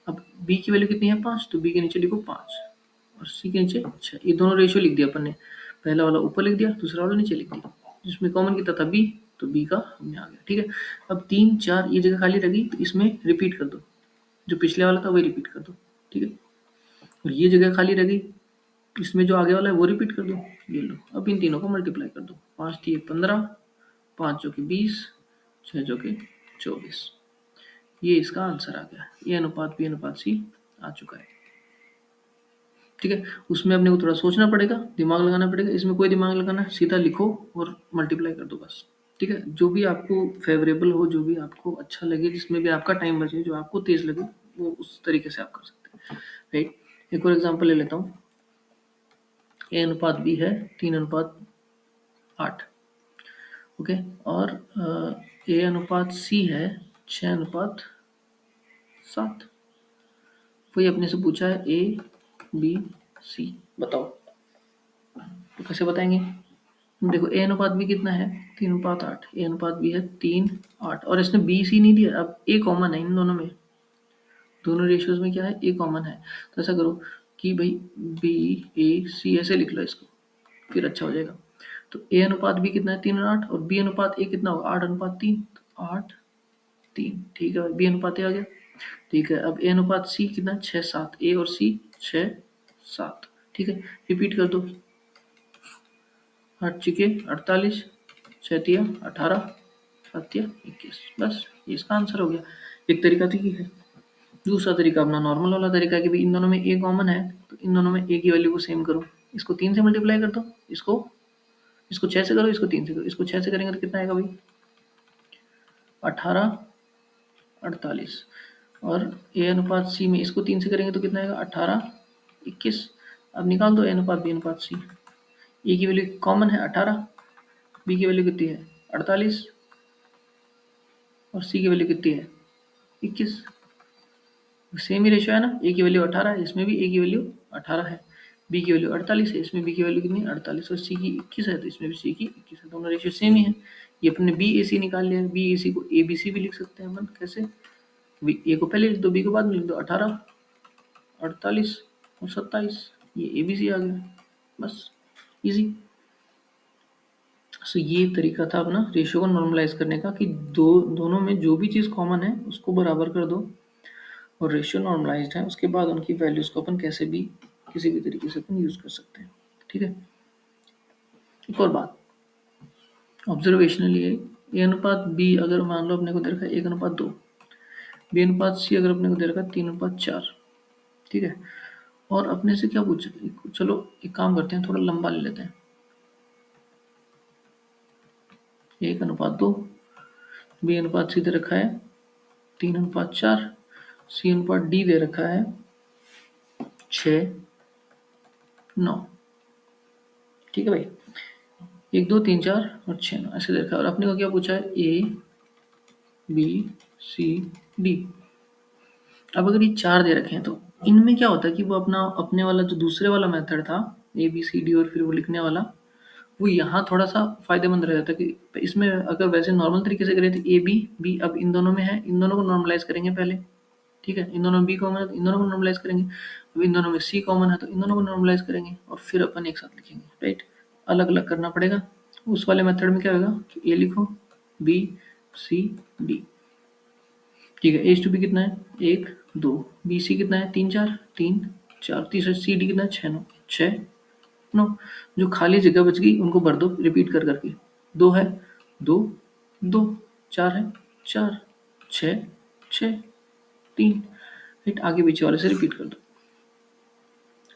अब बी की वैल्यू कितनी है 5, तो बी के नीचे लिखो 5 और सी के नीचे 6, ये दोनों रेशियो लिख दिया अपन ने, पहला वाला ऊपर लिख दिया, दूसरा वाला नीचे लिख दिया, जिसमें कॉमन कितना था बी, तो बी का हमने आ गया, ठीक है। अब 3 4 ये जगह खाली रही, तो इसमें रिपीट कर दो, जो पिछले वाला था वही रिपीट कर दो, ठीक है। और ये जगह खाली रह गई, इसमें जो आगे वाला है वो रिपीट कर दो, ये लो। अब इन तीनों को मल्टीप्लाई कर दो, 5 3 15, 5 चौके 20, 6 चौके 24, ये इसका आंसर आ गया। ये अनुपात बी अनुपात सी आ चुका है, ठीक है। उसमें अपने को थोड़ा सोचना पड़ेगा, दिमाग लगाना पड़ेगा, इसमें कोई दिमाग लगाना, सीधा लिखो और मल्टीप्लाई कर दो बस, ठीक है। जो भी आपको फेवरेबल हो, जो भी आपको अच्छा लगे, जिसमें भी आपका टाइम बचे, जो आपको तेज लगे, वो उस तरीके से आप कर सकते हैं, राइट। एक और एग्जांपल ले लेता हूँ, ए अनुपात बी है 3:8, ओके, और ए अनुपात सी है 6:7। वही अपने से पूछा है ए बी सी, बताओ तो कैसे बताएंगे। देखो ए अनुपात बी कितना है 3:8, ए अनुपात बी है 3:8 और इसने बी सी नहीं दिया। अब ए कॉमन है इन दोनों में, दोनों रेशियोज में क्या है ए कॉमन है, तो ऐसा करो कि भाई बी ए सी ऐसे लिख लो इसको, फिर अच्छा हो जाएगा। तो ए अनुपात बी कितना है 3:8 और बी अनुपात ए कितना होगा 8:3, तो 8:3, ठीक है, बी अनुपात ए आ गया, ठीक है। अब ए अनुपात सी कितना 6:7, ए और सी 6:7, ठीक है। रिपीट कर दो, 8 छिके 48, 6 तिया 18, 7 तिया 21, बस ये इसका आंसर हो गया। एक तरीका तो ये है। दूसरा तरीका अपना नॉर्मल वाला तरीका है कि भाई इन दोनों में ए कॉमन है, तो इन दोनों में ए की वैल्यू को सेम करो, इसको 3 से मल्टीप्लाई कर दो, इसको इसको 6 से करो, इसको 3 से करो, इसको 6 से करेंगे तो कितना आएगा भाई 18 48, और ए अनुपात सी में इसको 3 से करेंगे तो कितना आएगा 18 21। अब निकाल दो ए अनुपात बी अनुपात सी, ए की वैल्यू कॉमन है 18, बी की वैल्यू कितनी है 48 और सी की वैल्यू कितनी है 21। सेम ही रेशियो है ना, ए की वैल्यू 18 है, इसमें भी ए की वैल्यू 18 है, बी की वैल्यू 48 है, इसमें बी की वैल्यू कितनी है 48 और सी की 21 है, तो इसमें भी सी की 21 है, दोनों रेशियो सेम ही है। ये अपने बी ए सी निकाल लिया, बी ए सी को ए बी सी भी लिख सकते हैं अपन, कैसे, ए को पहले लिख दो, बी को बाद में लिख दो, 18 48 और 27, ये ए बी सी आ गया, बस इजी। सो ये तरीका था अपना रेशियो को नॉर्मलाइज करने का, कि दोनों में जो भी चीज़ कॉमन है उसको बराबर कर दो और रेशियो नॉर्मलाइज्ड है, उसके बाद उनकी वैल्यूज को अपन कैसे भी किसी भी तरीके से अपन यूज कर सकते हैं, ठीक है। एक और बात ऑब्जर्वेशनली है, ए अनुपात बी अगर मान लो अपने को देखा 1:2, बी अनुपात सी अगर अपने को दे रखा है 3:4, ठीक है। और अपने से क्या पूछा, चलो एक काम करते हैं, थोड़ा लंबा ले लेते हैं। 1:2, बी अनुपात सी दे रखा है 3:4, सी अनुपात डी दे रखा है 6:9, ठीक है भाई। 1, 2, 3, 4 और 6, 9 ऐसे दे रखा है। और अपने को क्या पूछा है, ए बी सी डी। अब अगर ये 4 दे रखे हैं तो इनमें क्या होता है कि वो अपना अपने वाला जो दूसरे वाला मेथड था ए बी सी डी और फिर वो लिखने वाला, वो यहाँ थोड़ा सा फायदेमंद रह जाता है कि इसमें अगर वैसे नॉर्मल तरीके से करें तो ए बी बी अब इन दोनों में है, इन दोनों को नॉर्मलाइज करेंगे पहले, ठीक है। इन दोनों में बी कॉमन है तो इन दोनों को नॉर्मलाइज करेंगे। अब इन दोनों में सी कॉमन है तो इन दोनों को नॉर्मलाइज करेंगे और फिर अपन एक साथ लिखेंगे, राइट। अलग अलग करना पड़ेगा। उस वाले मेथड में क्या होगा कि ए लिखो बी सी डी, ठीक है। एच टू बी कितना है 1 2, बी सी कितना है 3 4 3 4, तीसरा सी डी कितना है 6 9 6 9। जो खाली जगह बच गई उनको भर दो रिपीट कर करके। 2 है 2 2, 4 है 4 6 6 3, राइट। आगे पीछे वाले से रिपीट कर दो।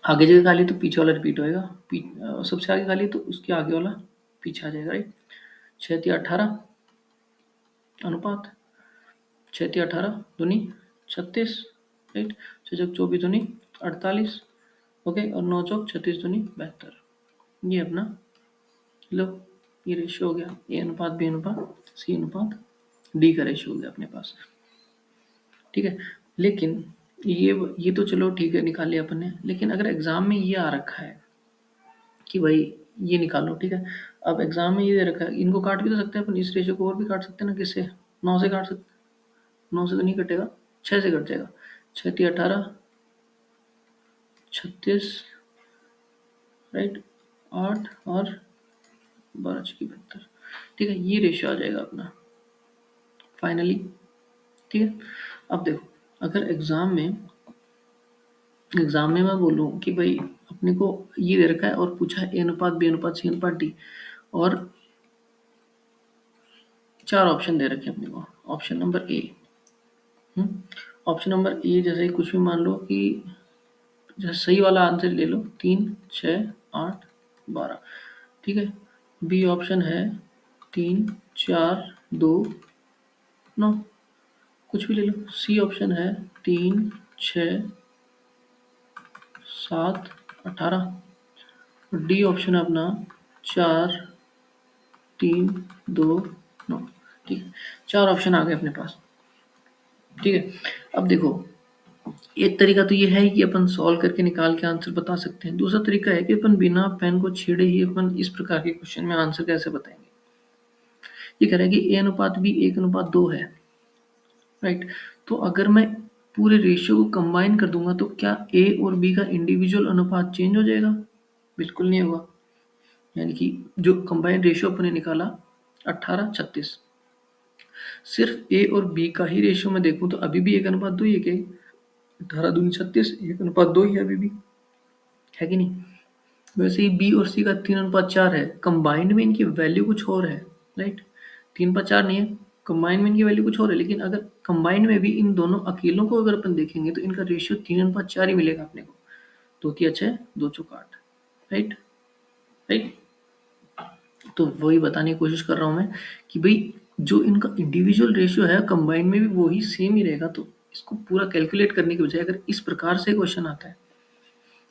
आगे जगह खाली तो पीछे वाला रिपीट होएगा, सबसे आगे खाली तो उसके आगे वाला पीछे आ जाएगा, राइट। 6 3 18 अनुपात 6 3 18 दूनी 36, राइट। 6 चौक 24 दूनी 48, ओके। और 9 चौक 36 दूनी 72। ये अपना लो ये रेशियो हो गया, ए अनुपात बी अनुपात सी अनुपात डी का रेशियो हो गया अपने पास, ठीक है। लेकिन ये तो चलो ठीक है निकाल लिया अपन ने, लेकिन अगर एग्जाम में ये आ रखा है कि भाई ये निकालो, ठीक है। अब एग्जाम में ये दे रखा है, इनको काट भी तो सकते हैं अपन, इस रेशियो को और भी काट सकते हैं ना, किससे 9 से काट सकते, 9 से तो नहीं कटेगा, 6 से कट जाएगा। 6 3 18 36, राइट। 8 और 12 6 72, ठीक है। ये रेशियो आ जाएगा अपना फाइनली, ठीक है। अब देखो अगर एग्जाम में मैं बोलूँ कि भाई अपने को ये दे रखा है और पूछा है ए अनुपात बी अनुपात सी अनुपात डी, और 4 ऑप्शन दे रखे हैं अपने को। Option number A, option number A जैसे कुछ भी मान लो कि जैसे सही वाला आंसर ले लो 3 6 8 12, ठीक है। बी ऑप्शन है 3 4 2 9, कुछ भी ले लो। सी ऑप्शन है 3 6 7 18, डी ऑप्शन है अपना 4 3 2 9, ठीक है। 4 ऑप्शन आ गए अपने पास, ठीक है। अब देखो एक तरीका तो ये है कि अपन सॉल्व करके निकाल के आंसर बता सकते हैं। दूसरा तरीका है कि अपन बिना पेन को छेड़े ही अपन इस प्रकार के क्वेश्चन में आंसर कैसे बताएंगे। ये कह रहा है कि ए अनुपात बी 1:2 है, राइट। तो अगर मैं पूरे रेशियो को कंबाइन कर दूंगा तो क्या ए और बी का इंडिविजुअल अनुपात चेंज हो जाएगा? बिल्कुल नहीं होगा। यानी कि जो कंबाइंड रेशियो अपने निकाला 18 36, सिर्फ ए और बी का ही रेशियो में देखूं तो अभी भी 1:2 ही है क्या? 18 दूनी 36, 1:2 ही है अभी भी, है कि नहीं? वैसे ही बी और सी का 3:4 है, कंबाइंड में इनकी वैल्यू कुछ और है, राइट। 3:4 नहीं है, कंबाइंड में इनकी वैल्यू कुछ और है, लेकिन अगर कंबाइंड में भी इन दोनों अकेलों को अगर अपन देखेंगे तो इनका रेशियो 3:4 ही मिलेगा अपने को। 2 तिया 6 2 चौक 8, राइट राइट। तो वही बताने की कोशिश कर रहा हूँ मैं कि भाई जो इनका इंडिविजुअल रेशियो है कंबाइंड में भी वही सेम ही रहेगा। तो इसको पूरा कैलकुलेट करने के बजाय अगर इस प्रकार से क्वेश्चन आता है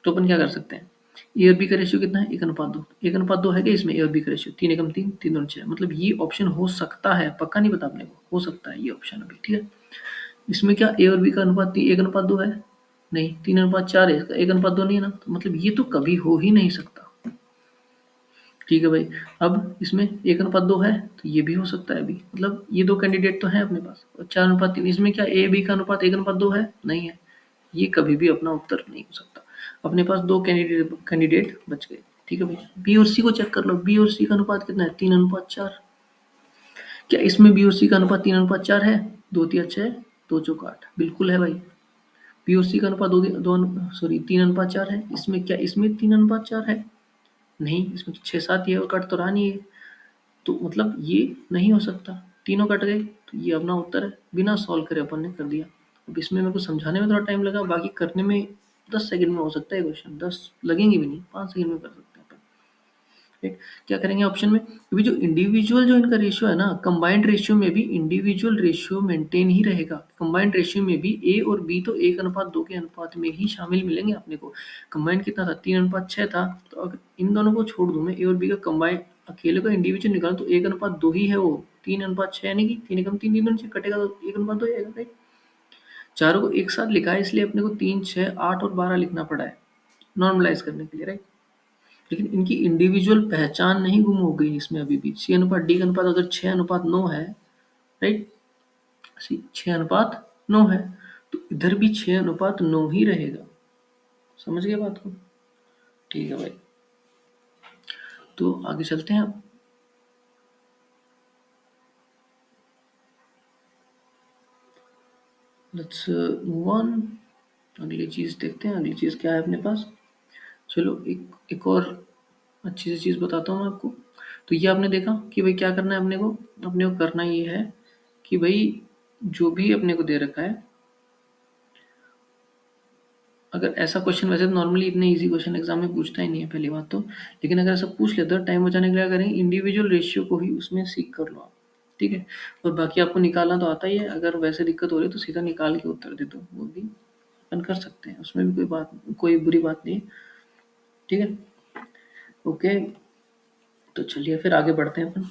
तो अपन क्या कर सकते हैं, ए और बी का रेशियो कितना है 1:2, 1:2 है क्या इसमें ए और बी का रेशियो 3 एकम 3 3 दूनी 6, मतलब ये ऑप्शन हो सकता है, पक्का नहीं पता अपने को, हो सकता है ये ऑप्शन अभी, ठीक है। इसमें क्या ए और बी का अनुपात 1:2 है? नहीं, 3:4 है, इसका 1:2 नहीं है ना, तो मतलब ये तो कभी हो ही नहीं सकता, ठीक है भाई। अब इसमें 1:2 है तो ये भी हो सकता है अभी, मतलब ये दो कैंडिडेट तो हैं अपने पास। और 4:3 इसमें क्या ए बी का अनुपात 1:2 है? नहीं है, ये कभी भी अपना उत्तर नहीं हो सकता। अपने पास दो कैंडिडेट बच गए, ठीक है भाई। बी और सी को चेक कर लो, बी और सी का अनुपात कितना है 3:4, क्या इसमें बी और सी का अनुपात 3:4 है? 2 तिया 6 2 चौक 8, बिल्कुल है भाई। बी और सी का अनुपात दो सॉरी 3:4 है, इसमें क्या इसमें 3:4 है? नहीं, इसमें तो 6 7 ही है और कट तो रहा नहीं है, तो मतलब ये नहीं हो सकता, तीनों कट गए, तो ये अपना उत्तर है, बिना सॉल्व करे अपन ने कर दिया। अब इसमें मेरे को समझाने में थोड़ा टाइम लगा, बाकी करने में 10 सेकंड में हो सकता है क्वेश्चन, 10 लगेंगे भी नहीं, 5 सेकंड में कर सकते हैं अपन। ठीक, क्या करेंगे ऑप्शन में, क्योंकि जो इंडिविजुअल जो इनका रेशियो है ना, कंबाइंड रेशियो में भी इंडिविजुअल रेशियो मेंटेन ही रहेगा। कंबाइंड रेशियो में भी ए और बी तो 1:2 के अनुपात में ही शामिल मिलेंगे अपने को। कंबाइंड कितना था, 3:6 था। तो अगर इन दोनों को छोड़ दूं मैं, ए और बी का कंबाइंड अकेले का इंडिविजुअल निकालूं तो 1:2 ही है वो। 3:6 यानी कि 3 एकम 3 तीनों से कटेगा तो 1:2 ही आएगा, राइट। चारों को एक साथ लिखा है इसलिए अपने को 3, 6, 8 और 12 लिखना पड़ा है नॉर्मलाइज करने के लिए, राइट। लेकिन इनकी इंडिविजुअल पहचान नहीं गुम हो गई इसमें अभी भी। C/D का अनुपात अगर 6:9 है, राइट, 6:9 है, तो इधर भी 6:9 ही रहेगा। समझ गए बात को? ठीक है भाई, तो आगे चलते हैं अब। Let's move on. अगली चीज़ देखते हैं, अगली चीज़ क्या है अपने पास। चलो एक और अच्छी सी चीज़ बताता हूँ मैं आपको। तो ये आपने देखा कि भाई क्या करना है अपने को करना ये है कि भाई जो भी अपने को दे रखा है, अगर ऐसा क्वेश्चन, वैसे तो नॉर्मली इतने इजी क्वेश्चन एग्जाम में पूछता ही नहीं है पहली बात तो, लेकिन अगर ऐसा पूछ लेता है टाइम बचाने के लिए क्या करेंगे, इंडिविजुअल रेशियो को ही उसमें सीख कर लो आप, ठीक है। और बाकी आपको निकालना तो आता ही है, अगर वैसे दिक्कत हो रही है तो सीधा निकाल के उत्तर दे दो, वो भी अपन कर सकते हैं, उसमें भी कोई बुरी बात नहीं है, ठीक है। ओके, तो चलिए फिर आगे बढ़ते हैं अपन।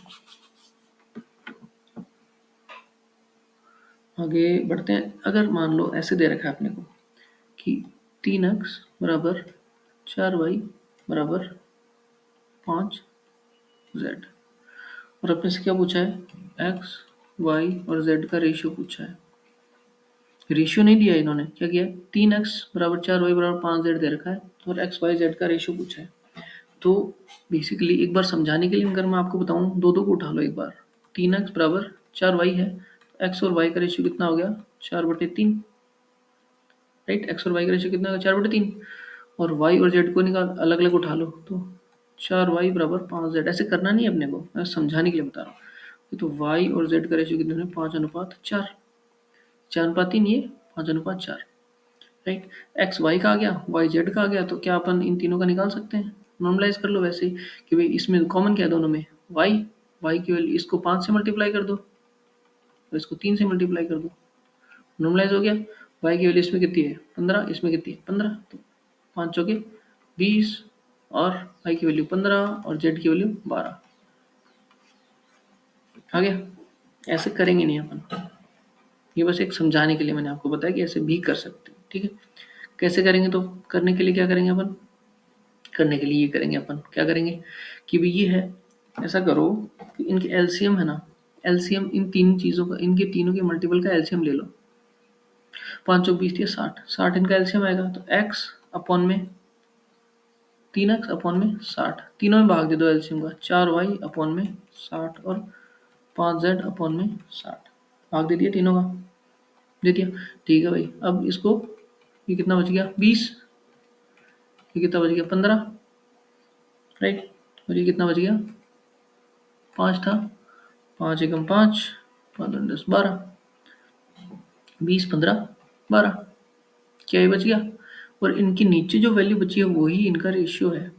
आगे बढ़ते हैं। अगर मान लो ऐसे दे रखा है अपने को कि 3x बराबर 4y बराबर 5z, और अपने से क्या पूछा है, x, y और z का रेशियो पूछा है। रेशियो नहीं दिया इन्होंने, क्या किया है, 3x बराबर 4y बराबर 5z दे रखा है, और x, y, z का रेशियो पूछा है। तो बेसिकली एक बार समझाने के लिए अगर मैं आपको बताऊं, दो को उठा लो एक बार। 3x बराबर 4y है, x और y का रेशियो कितना हो गया, 4/3, राइट। एक्स और वाई का रेशियो कितना है, 4/3। और वाई और जेड को निकाल, अलग अलग उठा लो, तो 4y बराबर 5z। ऐसे करना नहीं है अपने को, मैं समझाने के लिए बता रहा हूँ। तो वाई और जेड का रेशियो कितना है, 5:4, 4:3 ये 5:4, राइट। एक्स वाई का आ गया, वाई जेड का आ गया, तो क्या अपन इन तीनों का निकाल सकते हैं, नॉर्मलाइज कर लो वैसे ही कि भाई इसमें कॉमन क्या है दोनों में, वाई। वाई की वैल्यू इसको 5 से मल्टीप्लाई कर दो और इसको 3 से मल्टीप्लाई कर दो, नॉर्मलाइज हो गया। वाई की वैल्यू इसमें कितनी है, 15, इसमें कितनी है, 15, तो 5 चौके 20, और वाई की वैल्यू 15 और जेड की वैल्यू 12 आ गया। ऐसे करेंगे नहीं अपन, ये बस एक समझाने के लिए मैंने आपको बताया कि ऐसे भी कर सकते हैं, ठीक है। कैसे करेंगे, तो करने के लिए क्या करेंगे अपन, करने के लिए ये करेंगे अपन, क्या करेंगे कि भाई ये है, ऐसा करो कि इनके एलसीएम है ना, एलसीएम इन तीन चीज़ों का, इनके तीनों के मल्टीपल का एलसीएम ले लो। 5 चौक 20 60, 60 इनका एलसीएम आएगा, तो x अपॉन में 3x अपॉन में 60, तीनों में भाग दे दो एलसीएम का, 4y अपॉन में 60 और 5z अपॉन में 60, भाग दे दिया तीनों का, दे दिया, ठीक है भाई। अब इसको, ये कितना बच गया 20, ये कितना बच गया 15, राइट, और ये कितना बच गया 5 था, 5 एकम 5, 5 10 12, 20 15 12, क्या ये बच गया। और इनके नीचे जो वैल्यू बची है वही इनका रेशियो है।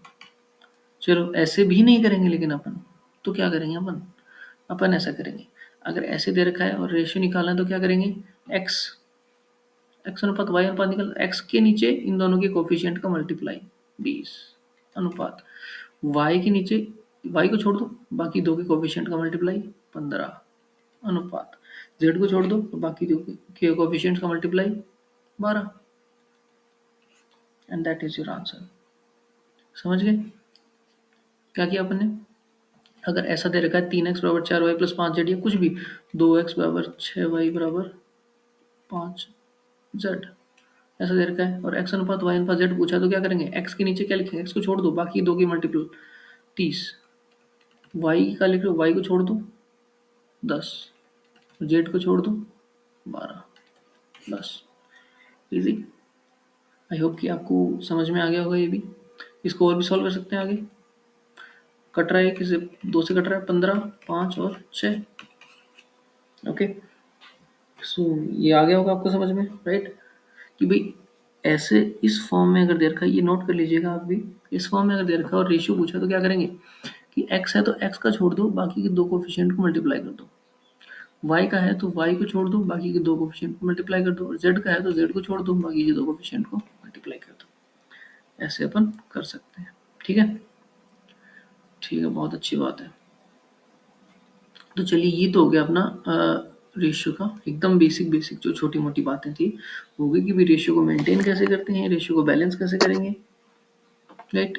चलो ऐसे भी नहीं करेंगे, लेकिन अपन तो क्या करेंगे, अपन ऐसा करेंगे, अगर ऐसे दे रखा है और रेशियो निकालना है तो क्या करेंगे, x, x अनुपात y अनुपात निकाल, x के नीचे इन दोनों के कोफिशिएंट का मल्टीप्लाई 20 अनुपात y के नीचे, y को छोड़ दो, बाकी दो के कोफिशिएंट का मल्टीप्लाई 15 अनुपात z को छोड़ दो, तो बाकी दो के कोफिशिएंट का multiply 12, and that is your answer. समझ गए क्या किया अपन ने। अगर ऐसा दे रखा है 3x बराबर 4y प्लस 5z, या कुछ भी, 2x बराबर 6y बराबर 5z, ऐसा दे रखा है, और x अनुपात y अनुपात z पूछा, तो क्या करेंगे, x के नीचे क्या लिखेंगे, x को छोड़ दो, बाकी दो की मल्टीपल 30, y का लिख लो, y को छोड़ दो 10, z को छोड़ दो 12, बस इजी। आई होप कि आपको समझ में आ गया होगा ये भी। इसको और भी सॉल्व कर सकते हैं आगे। कट रहा है किसे, 2 से कट रहा है, 15, 5 और 6, ओके। सो ये आ गया होगा आपको समझ में, राइट? कि भाई ऐसे इस फॉर्म में अगर दे रखा है, ये नोट कर लीजिएगा आप भी, इस फॉर्म में अगर दे रखा है और रेशियो पूछा तो क्या करेंगे कि x है तो x का छोड़ दो, बाकी के दो कोफिशिएंट को मल्टीप्लाई कर दो। y का है तो y को छोड़ दो, बाकी के दो कोफिशिएंट को मल्टीप्लाई कर दो। और z का है तो z को छोड़ दो, बाकी के दो कोफिशिएंट को मल्टीप्लाई कर दो। ऐसे अपन कर सकते हैं, ठीक है? ठीक है, बहुत अच्छी बात है। तो चलिए ये तो हो गया अपना रेशियो का एकदम बेसिक बेसिक जो छोटी मोटी बातें थी हो गई कि भी रेशियो को मेंटेन कैसे करते हैं, रेशियो को बैलेंस कैसे करेंगे, राइट?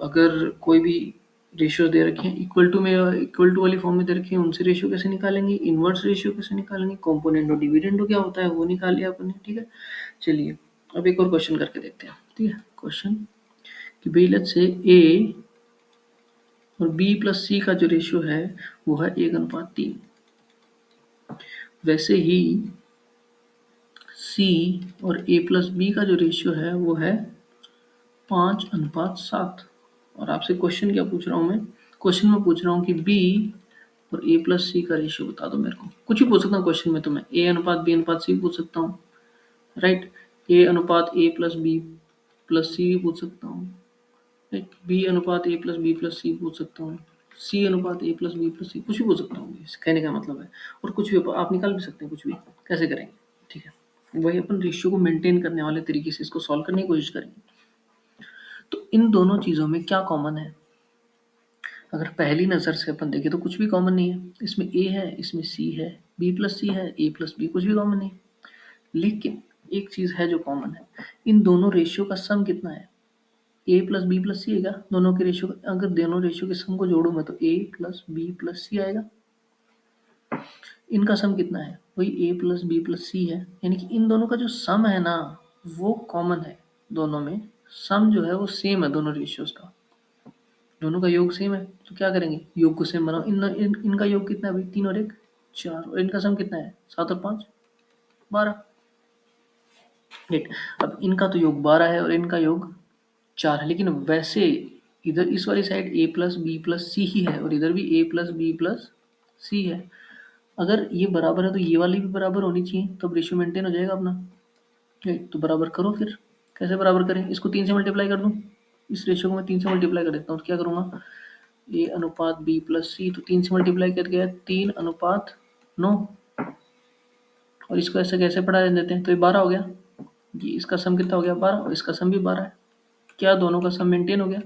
अगर कोई भी रेशियो दे रखे हैं इक्वल टू में, इक्वल टू वाली फॉर्म में दे रखे हैं, उनसे रेशियो कैसे निकालेंगे, इनवर्स रेशियो कैसे निकालेंगे, कंपोनेंट और डिविडेंड क्या होता है वो निकाल लिया अपन ने, ठीक है? चलिए अब एक और क्वेश्चन करके देखते हैं, ठीक है? क्वेश्चन कि भाई लेट्स से ए और बी प्लस सी का जो रेशियो है वो है 1:3। वैसे ही सी और ए प्लस बी का जो रेशियो है वो है 5:7। और आपसे क्वेश्चन क्या पूछ रहा हूँ मैं, क्वेश्चन में पूछ रहा हूँ कि बी और ए प्लस सी का रेशियो बता दो मेरे को। कुछ भी पूछ सकता हूँ क्वेश्चन में, तो मैं ए अनुपात बी अनुपात सी पूछ सकता हूँ, राइट? ए अनुपात ए प्लस बी प्लस सी भी पूछ सकता हूँ, राइट? बी अनुपात ए प्लस बी प्लस सी पूछ सकता हूँ, सी अनुपात ए प्लस बी प्लस सी, कुछ भी पूछ सकता हूँ, इस कहने का मतलब है। और कुछ भी आप निकाल भी सकते हैं, कुछ भी। कैसे करेंगे, ठीक है? वही अपन रेशियो को मेंटेन करने वाले तरीके से इसको सॉल्व करने की कोशिश करेंगे। तो इन दोनों चीज़ों में क्या कॉमन है? अगर पहली नज़र से अपन देखें तो कुछ भी कॉमन नहीं है। इसमें ए है, इसमें सी है, बी प्लस सी है, ए प्लस बी, कुछ भी कॉमन नहीं। लेकिन एक चीज़ है जो कॉमन है, इन दोनों रेशियो का सम कितना है? ए प्लस बी प्लस सी आएगा दोनों के रेशियो का। अगर दोनों रेशियो के सम को जोड़ूँ मैं तो ए प्लस बी प्लस सी आएगा। इनका सम कितना है? वही ए प्लस बी प्लस सी है। यानी कि इन दोनों का जो सम है ना वो कॉमन है दोनों में। सम जो है वो सेम है दोनों रेशियोज का, दोनों का योग सेम है। तो क्या करेंगे, योग को सेम बनाओ। इनका योग कितना है भाई? 3 और 1 4। और इनका सम कितना है? 7 और 5 12। राइट? अब इनका तो योग 12 है और इनका योग 4 है। लेकिन वैसे इधर इस वाली साइड ए प्लस बी प्लस सी ही है और इधर भी ए प्लस बी प्लस सी है। अगर ये बराबर है तो ये वाली भी बराबर होनी चाहिए, तब रेशियो मेंटेन हो जाएगा अपना। राइट? तो बराबर करो फिर। कैसे बराबर करें? इसको 3 से मल्टीप्लाई कर दूं। इस रेशियो को मैं 3 से मल्टीप्लाई कर देता हूँ। तो क्या करूँगा, ए अनुपात बी प्लस सी, तो 3 से मल्टीप्लाई कर गया 3:9। और इसको ऐसे कैसे पढ़ा देते हैं तो ये 12 हो गया। ये इसका सम कितना हो गया? 12। और इसका सम भी 12 है। क्या दोनों का सम मेंटेन हो गया?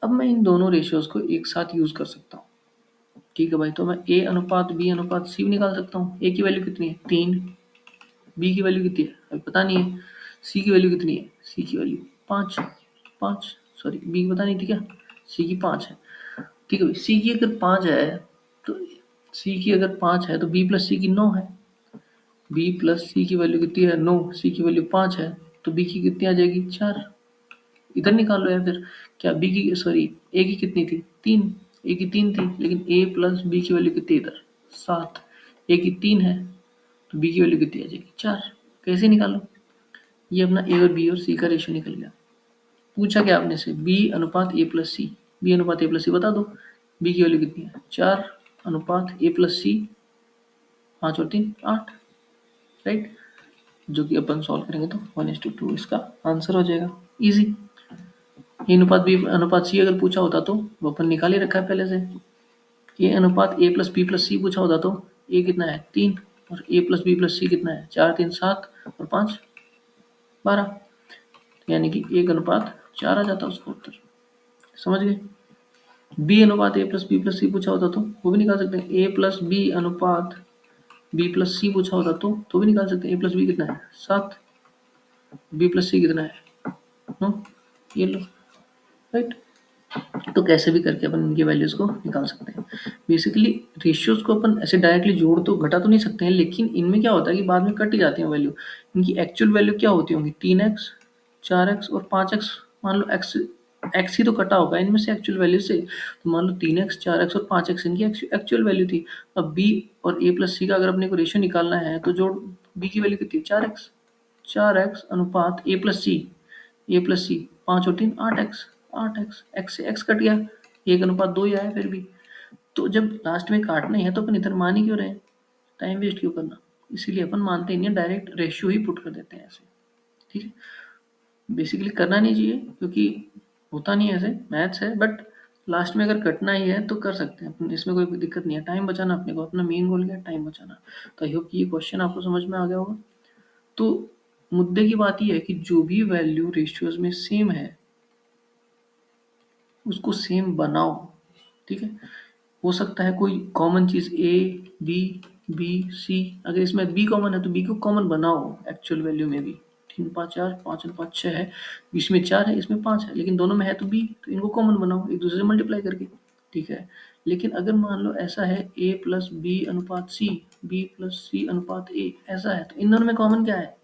अब मैं इन दोनों रेशियोज को एक साथ यूज कर सकता हूँ। ठीक है भाई, तो मैं ए अनुपात बी अनुपात सी भी निकाल सकता हूँ। ए की वैल्यू कितनी है? 3। बी की वैल्यू कितनी है अभी पता नहीं है। सी की वैल्यू कितनी है? सी की वैल्यू 5। 5 सॉरी, बी की पता नहीं थी क्या? सी की 5 है। ठीक है भाई, सी की अगर 5 है तो सी की अगर 5 है तो बी प्लस सी की 9 है। बी प्लस सी की वैल्यू कितनी है? 9। सी की वैल्यू 5 है तो बी की कितनी आ जाएगी? 4। इधर निकाल लो यार फिर। क्या बी की सॉरी ए की कितनी थी? 3। ए की 3 थी, लेकिन ए प्लस बी की वैल्यू कितनी इधर? 7। ए की 3 है तो बी की वैल्यू कितनी आ जाएगी? 4। कैसे निकालो? ये अपना ए और बी और सी का रेशियो निकल गया। पूछा क्या आपने से? बी अनुपात ए प्लस सी। बी अनुपात ए प्लस सी बता दो। बी की वैल्यू कितनी है? 4 अनुपात ए प्लस सी, 5 और 3 8। राइट? जो कि अपन सॉल्व करेंगे तो 1:2 इसका आंसर हो जाएगा। इजी। ए अनुपात बी अनुपात सी अगर पूछा होता तो वो अपन निकाल ही रखा है पहले से। ए अनुपात ए प्लस बी प्लस सी पूछा होता तो ए कितना है? 3। और ए प्लस बी प्लस सी कितना है? 4 3 7 और 5 12। यानी कि 1:4 आ जाता उसका उत्तर। समझ गए? बी अनुपात ए प्लस बी प्लस सी पूछा होता तो वो भी निकाल सकते हैं। ए प्लस बी अनुपात बी प्लस सी पूछा होता तो भी निकाल सकते हैं। ए प्लस बी कितना है? 7। बी प्लस सी कितना है? 9। ये लो। राइट? तो कैसे भी करके अपन इनकी वैल्यूज को निकाल सकते हैं। बेसिकली रेशियोज को अपन ऐसे डायरेक्टली जोड़ तो घटा तो नहीं सकते हैं, लेकिन इनमें क्या होता है कि बाद में कट ही जाती है वैल्यू। इनकी एक्चुअल वैल्यू क्या होती होंगी? 3x 4x और 5x। मान लो x x ही तो कटा होगा इनमें से एक्चुअल वैल्यू से। तो मान लो 3x 4x और 5x इनकी एक्चुअल वैल्यू थी। अब b और a प्लस सी का अगर अपने को रेशियो निकालना है तो जोड़। b की वैल्यू कितनी? 4x। 4x अनुपात a plus C. A plus C 5 और 3 8x। 8x x से x कट गया, 1:2 ही आया फिर भी। तो जब लास्ट में काटना ही है तो अपन इधर मान ही क्यों रहे हैं? टाइम वेस्ट क्यों करना? इसीलिए अपन मानते ही नहीं, डायरेक्ट रेशियो ही पुट कर देते हैं ऐसे। ठीक है, बेसिकली करना नहीं चाहिए क्योंकि होता नहीं है ऐसे, मैथ्स है, बट लास्ट में अगर कटना ही है तो कर सकते हैं अपन, इसमें कोई दिक्कत नहीं है। टाइम बचाना अपने को, अपना मेन गोल क्या है, टाइम बचाना। तो आई होप कि ये क्वेश्चन आपको समझ में आ गया होगा। तो मुद्दे की बात ये है कि जो भी वैल्यू रेशियोज में सेम है उसको सेम बनाओ। ठीक है, हो सकता है कोई कॉमन चीज ए बी बी सी, अगर इसमें बी कॉमन है तो बी को कॉमन बनाओ एक्चुअल वैल्यू में भी। 3 5 4, 5 और 5 6 है, इसमें 4 है इसमें 5 है, लेकिन दोनों में है तो बी, तो इनको कॉमन बनाओ एक दूसरे से मल्टीप्लाई करके। ठीक है, लेकिन अगर मान लो ऐसा है ए प्लस बी अनुपात सी, बी प्लस सी अनुपात ए, ऐसा है तो इन दोनों में कॉमन क्या है,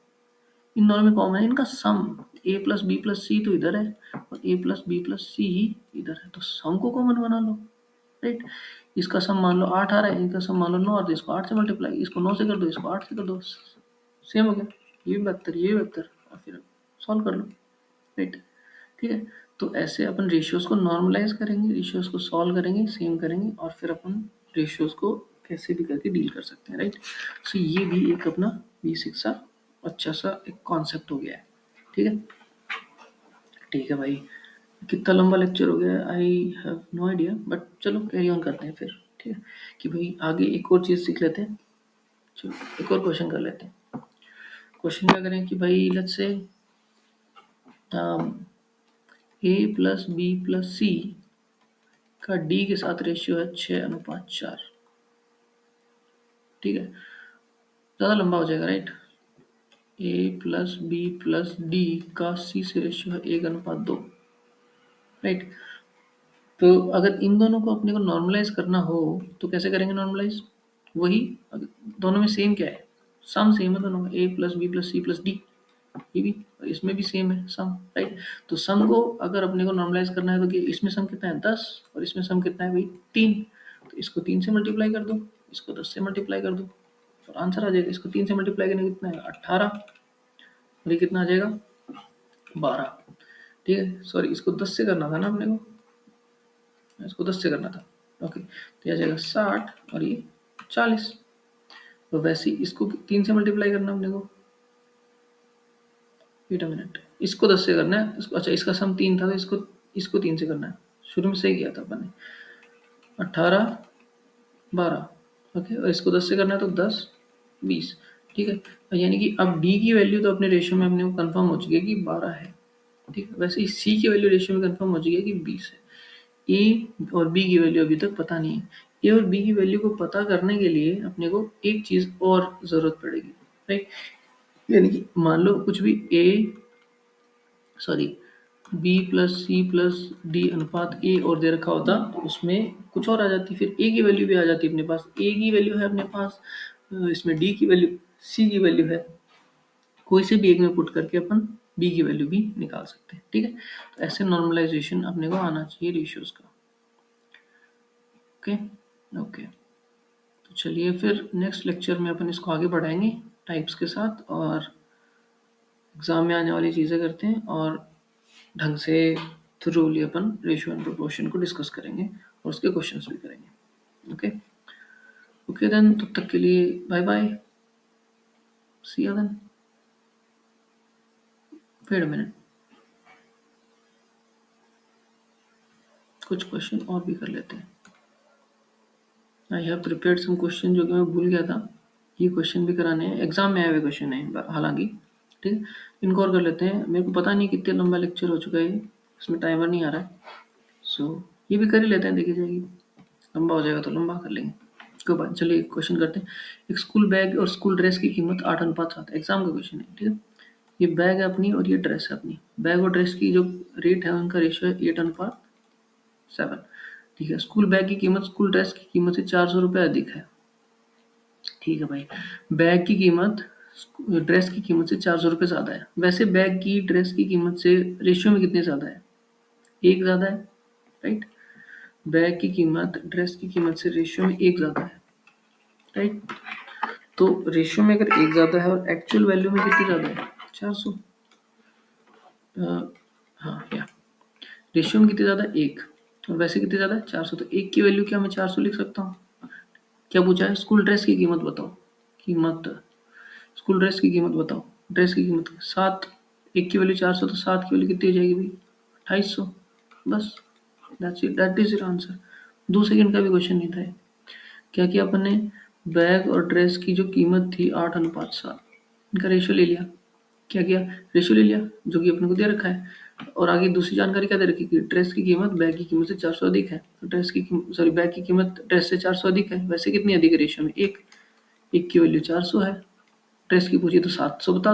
इन दोनों में कॉमन है इनका सम। ए प्लस बी प्लस सी तो इधर है और ए प्लस बी प्लस सी ही इधर है, तो सम को कॉमन बना लो। राइट, इसका सम मान लो 8 आ रहा है, इनका सम मान लो 9 तो इसको 8 से मल्टीप्लाई, इसको 9 से कर दो, इसको 8 से कर दो, सेम हो गया, ये भी बेहतर ये भी बेहतर, और फिर सॉल्व कर लो। राइट, ठीक है, तो ऐसे अपन रेशियोज को नॉर्मलाइज करेंगे, रेशियोज को सॉल्व करेंगे, सेम करेंगे, और फिर अपन रेशियोज को कैसे भी करके डील कर सकते हैं। राइट, सो ये भी एक अपना बेसिक सा अच्छा सा एक कॉन्सेप्ट हो गया है। ठीक है, ठीक है भाई, कितना लंबा लेक्चर हो गया I have no idea, but चलो कैरी ऑन करते हैं फिर। ठीक है, कि भाई आगे एक और चीज़ सीख लेते हैं। चलो एक और क्वेश्चन कर लेते हैं। क्वेश्चन क्या करें कि भाई let's say A plus B plus C का डी के साथ रेशियो है 6:4। ठीक है, ज़्यादा लंबा हो जाएगा। राइट, ए प्लस बी प्लस डी का सी से रेशियो है 1:2। राइट, तो अगर इन दोनों को अपने को नॉर्मलाइज करना हो तो कैसे करेंगे नॉर्मलाइज, वही दोनों में सेम क्या है, सम सेम है दोनों में, A plus B plus C plus D, ये भी और इसमें भी सेम है सम। राइट, तो सम को अगर अपने को नॉर्मलाइज करना है तो कि इसमें सम कितना है 10 और इसमें सम कितना है भाई 3, तो इसको 3 से मल्टीप्लाई कर दो, इसको 10 से मल्टीप्लाई कर दो, और आंसर आ जाएगा। इसको 3 से मल्टीप्लाई करने कितना है 18, और ये कितना आ जाएगा 12। ठीक है, सॉरी इसको 10 से करना था ना अपने को, इसको 10 से करना था। ओके, तो यह आ जाएगा 60 और ये 40। तो वैसे ही इसको 3 से मल्टीप्लाई करना अपने को, वेट अ मिनट, इसको 10 से करना है, इसको अच्छा इसका सम 3 था तो इसको 3 से करना है, शुरू में सही किया था अपन ने, 18 12। ओके, और इसको 10 से करना है तो 10 20। ठीक है, यानी कि अब डी की वैल्यू तो अपने रेशियो में अपने को कंफर्म हो चुकी है कि 12 है। ठीक है, वैसे ही सी की वैल्यू रेशियो में कंफर्म हो चुकी है कि 20 है। ए और बी की वैल्यू अभी तक पता नहीं है। ए और बी की वैल्यू को पता करने के लिए अपने को एक चीज़ और ज़रूरत पड़ेगी। राइट, यानी कि मान लो कुछ भी A sorry B plus C plus D अनुपात ए और दे रखा होता तो उसमें कुछ और आ जाती, फिर ए की वैल्यू भी आ जाती अपने पास, ए की वैल्यू है अपने पास, इसमें डी की वैल्यू सी की वैल्यू है, कोई से भी एक में पुट करके अपन बी की वैल्यू भी निकाल सकते हैं। ठीक है, तो ऐसे नॉर्मलाइजेशन अपने को आना चाहिए रेशियोज का। ओके ओके, तो चलिए फिर नेक्स्ट लेक्चर में अपन इसको आगे बढ़ाएंगे टाइप्स के साथ, और एग्ज़ाम में आने वाली चीज़ें करते हैं, और ढंग से थ्रूली अपन रेशियो एंड प्रोपोर्शन को डिस्कस करेंगे और उसके क्वेश्चंस भी करेंगे। ओके ओके देन, तब तक के लिए bye bye, see you then. Wait a minute, कुछ क्वेश्चन और भी कर लेते हैं। I have prepared some question जो कि मैं भूल गया था, ये क्वेश्चन भी कराने हैं, एग्जाम में आए हुए क्वेश्चन है हालांकि। ठीक है, इनको और कर लेते हैं। मेरे को पता नहीं कितने लंबा लेक्चर हो चुका है, इसमें टाइमर नहीं आ रहा है, सो ये भी कर ही लेते हैं, देखी जाएगी, लंबा हो जाएगा तो लंबा कर लेंगे, कोई बात। चलिए एक क्वेश्चन करते हैं। एक स्कूल बैग और स्कूल ड्रेस की कीमत 8:7, एग्जाम का क्वेश्चन है। ठीक है, ये बैग है अपनी और ये ड्रेस है अपनी, बैग और ड्रेस की जो रेट है उनका रेशियो है 8:7। ठीक है, स्कूल बैग की कीमत स्कूल ड्रेस की कीमत से 400 रुपये अधिक है। ठीक है भाई, बैग की कीमत ड्रेस की कीमत से 400 रुपये ज़्यादा है, वैसे बैग की ड्रेस की कीमत से रेशियो में कितने ज़्यादा है, एक ज़्यादा है। राइट, बैग की कीमत ड्रेस की कीमत से रेशियो में एक ज़्यादा है। राइट, तो रेशियो में अगर एक ज़्यादा है और एक्चुअल वैल्यू में कितनी ज़्यादा है 400, हाँ या रेशियो में कितनी ज़्यादा है एक, और वैसे कितनी ज़्यादा है 400, तो एक की वैल्यू क्या मैं 400 लिख सकता हूँ। क्या पूछा है, स्कूल ड्रेस की कीमत बताओ, कीमत स्कूल ड्रेस की कीमत बताओ। ड्रेस की कीमत 7, एक की वैल्यू 400 तो 7 की वैल्यू कितनी हो जाएगी भाई? 2800। बस that's it, that is your answer. 2 second का भी क्वेश्चन नहीं था ये। क्या किया अपन ने? बैग और ड्रेस की जो कीमत थी 8:7, इनका रेशियो ले लिया। क्या किया? रेशियो ले लिया जो कि अपने को दे रखा है। और आगे दूसरी जानकारी क्या दे रखी है? ड्रेस की कीमत बैग की कीमत से 400 अधिक है। तो बैग की कीमत ड्रेस से 400 अधिक है। वैसे कितनी अधिक है रेशियो में? एक की वैल्यू 400 है। ड्रेस की पूछी तो 700 बता,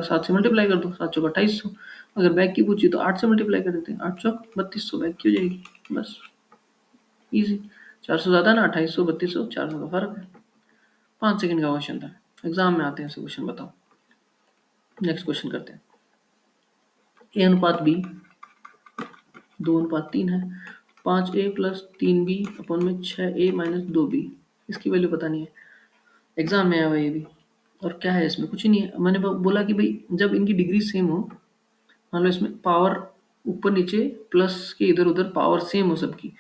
7 से मल्टीप्लाई कर दो, 7 चौका 2800। अगर बैग की पूछी तो 8 से मल्टीप्लाई कर देते हैं, 8 चौक 3200 बैग की हो जाएगी। बस इजी। 400 ज़्यादा ना, 2800 3200 400 का फर्क है। 5 सेकंड का क्वेश्चन था। एग्जाम में आते हैं ऐसे क्वेश्चन, बताओ। नेक्स्ट क्वेश्चन करते हैं। ए अनुपात बी 2:3 है। 5a प्लस 3b अपॉन में 6a माइनस 2b, इसकी वैल्यू पता नहीं है। एग्जाम में आया हुआ ये भी। और क्या है इसमें? कुछ नहीं है। मैंने बोला कि भाई जब इनकी डिग्री सेम हो, मान लो इसमें पावर ऊपर नीचे प्लस के इधर उधर पावर सेम हो सबकी।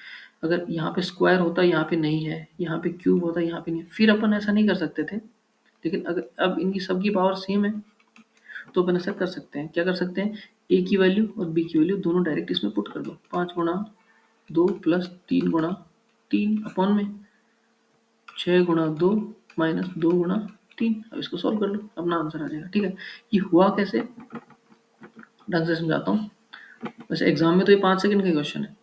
अगर यहाँ पे स्क्वायर होता, यहाँ पे नहीं है, यहाँ पे क्यूब होता, यहाँ पे नहीं है, फिर अपन ऐसा नहीं कर सकते थे। लेकिन अगर अब इनकी सबकी पावर सेम है तो अपन ऐसा कर सकते हैं। क्या कर सकते हैं? ए की वैल्यू और बी की वैल्यू दोनों डायरेक्ट इसमें पुट कर दो। 5 गुणा 2 प्लस 3 गुणा 3 अपॉन में 6 गुणा 2 माइनस 2 गुणा 3। अब इसको सॉल्व कर लो, अपना आंसर आ जाएगा। ठीक है, ये हुआ कैसे, ढंग से समझाता हूँ। वैसे एग्जाम में तो ये 5 सेकंड का क्वेश्चन है,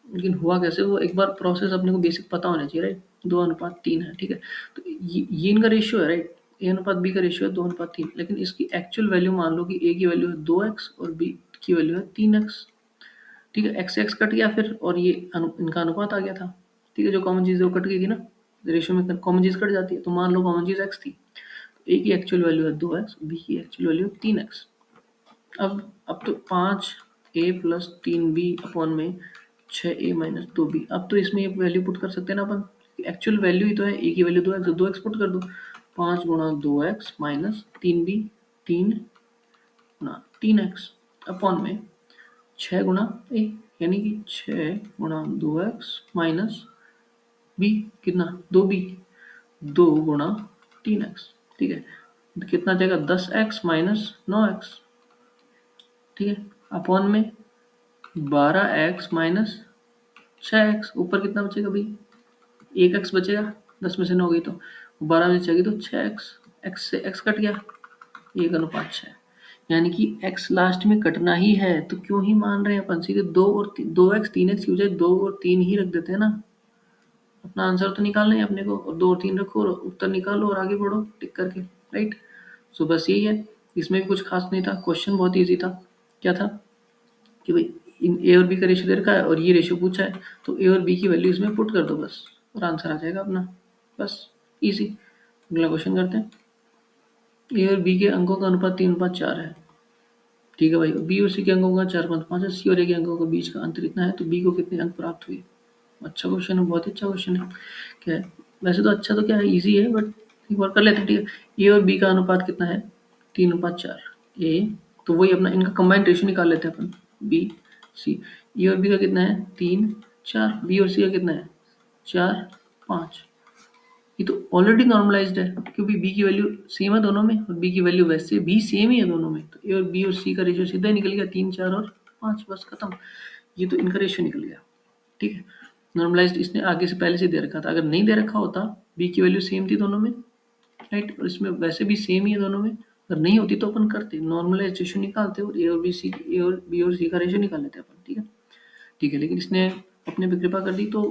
लेकिन हुआ कैसे वो एक बार प्रोसेस अपने को बेसिक पता होना चाहिए, राइट। 2:3 है, ठीक है। तो ये इनका रेशियो है, राइट। ए अनुपात बी का रेशियो है 2:3, लेकिन इसकी एक्चुअल वैल्यू मान लो कि ए की वैल्यू है 2x और बी की वैल्यू है 3x। ठीक है, एक्स से एक्स कट गया फिर, और ये इनका अनुपात आ गया था। ठीक है, जो कॉमन चीज़ है वो कट गई थी ना, रेशियो में कॉमन चीज़ कट जाती है। तो मान लो कॉमन चीज़ एक्स थी, तो ए की एक्चुअल वैल्यू है 2x, बी की एक्चुअल वैल्यू है 3x। अब तो 5a प्लस 3b अपॉन में 6a माइनस 2b। अब तो इसमें ये वैल्यू पुट कर सकते हैं ना अपन, एक्चुअल वैल्यू ही तो है। ए की वैल्यू 2x, तो 2x पुट कर दो। 5 गुणा 2x माइनस 3b, 3 गुणा 3x अपॉन में 6 गुणा ए, यानी कि 6 गुणा 2x माइनस b, कितना? 2b, 2 गुणा 3x। ठीक है, कितना जाएगा? 10x minus 9x। ठीक है, अपॉन में 12x माइनस 6x। ऊपर कितना बचेगा भाई? 1x बचेगा, 10 में से 9 गई तो 12 में बचेगी तो 6x। x से x कट गया, 1:6। यानी कि x लास्ट में कटना ही है, तो क्यों ही मान रहे हैं अपन? सीधे 2x 3x की बजाय 2 और 3 ही रख देते हैं ना। अपना आंसर तो निकालना है अपने को, और 2 और 3 रखो और उत्तर निकालो और आगे बढ़ो टिक करके, राइट। सो बस यही है, इसमें भी कुछ खास नहीं था। क्वेश्चन बहुत ईजी था। क्या था कि भाई इन ए और बी का रेशियो दे रखा है और ये रेशियो पूछा है, तो ए और बी की वैल्यू इसमें पुट कर दो बस, और आंसर आ जाएगा अपना। बस इजी। अगला क्वेश्चन करते हैं। ए और बी के अंकों का अनुपात 3:4 है। ठीक है भाई, बी और सी के अंकों का 4:5 है। सी और ए के अंकों के बीच का अंतर इतना है, तो बी को कितने अंक प्राप्त हुए? अच्छा क्वेश्चन है, बहुत ही अच्छा क्वेश्चन है। क्या है वैसे तो? अच्छा तो क्या है, ईजी है, बट एक बार कर लेते हैं। ठीक है, ए और बी का अनुपात कितना है? 3:4। ए, तो वही अपना इनका कंबाइंड रेशियो निकाल लेते हैं अपन। बी सी, ए और बी का कितना है? 3:4। बी और सी का कितना है? 4:5। ये तो ऑलरेडी नॉर्मलाइज्ड है, क्योंकि बी की वैल्यू सेम है दोनों में, और बी की वैल्यू वैसे भी सेम ही है दोनों में। तो ए और बी और सी का रेशियो सीधा ही निकल गया, 3, 4 और 5, बस खत्म। ये तो इनका रेशियो निकल गया। ठीक है, नॉर्मलाइज्ड इसने आगे से पहले से दे रखा था। अगर नहीं दे रखा होता, बी की वैल्यू सेम थी दोनों में, राइट, और इसमें वैसे भी सेम ही है दोनों में, अगर नहीं होती तो अपन करते नॉर्मलाइज रेशियो निकालते, और ए और बी और सी का रेशियो निकाल लेते अपन। ठीक है, ठीक है, लेकिन इसने अपने पे कृपा कर दी, तो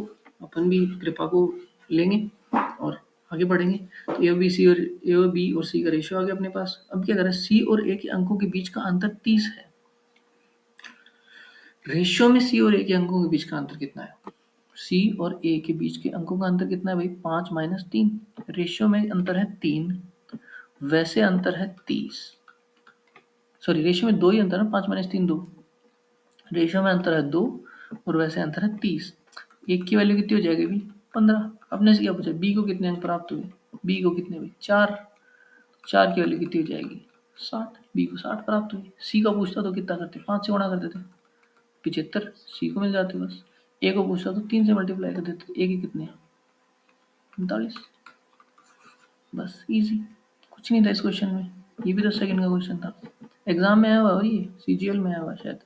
अपन भी कृपा को लेंगे और आगे बढ़ेंगे। तो ए और बी और सी का रेशियो आ गया अपने पास। अब क्या करें? सी और ए के अंकों के बीच का अंतर 30 है। रेशियो में सी और ए के अंकों के बीच का अंतर कितना है? सी और ए के बीच के अंकों का अंतर कितना है भाई? 5 माइनस 3। रेशियो में अंतर है 3, वैसे अंतर है 30। सॉरी, रेशियो में 2 ही अंतर है, 5 माइनस 3 2। रेशियो में अंतर है 2 और वैसे अंतर है 30। एक की वैल्यू कितनी हो जाएगी भाई? 15। अपने से क्या पूछा? बी को कितने अंक प्राप्त हुए? बी को कितने भाई? 4। 4 की वैल्यू कितनी हो जाएगी? 60। बी को 60 प्राप्त हुई। सी का पूछता तो कितना करते? 5 से गुणा कर देते, 75 सी को मिल जाते बस। ए को पूछता तो 3 से मल्टीप्लाई कर देते, ए के कितने? 45। बस इजी, कुछ कुछ नहीं था इस क्वेश्चन में, ये भी 10 सेकंड का क्वेश्चन था, एग्जाम में आया हुआ, और ये CGL में आया हुआ शायद।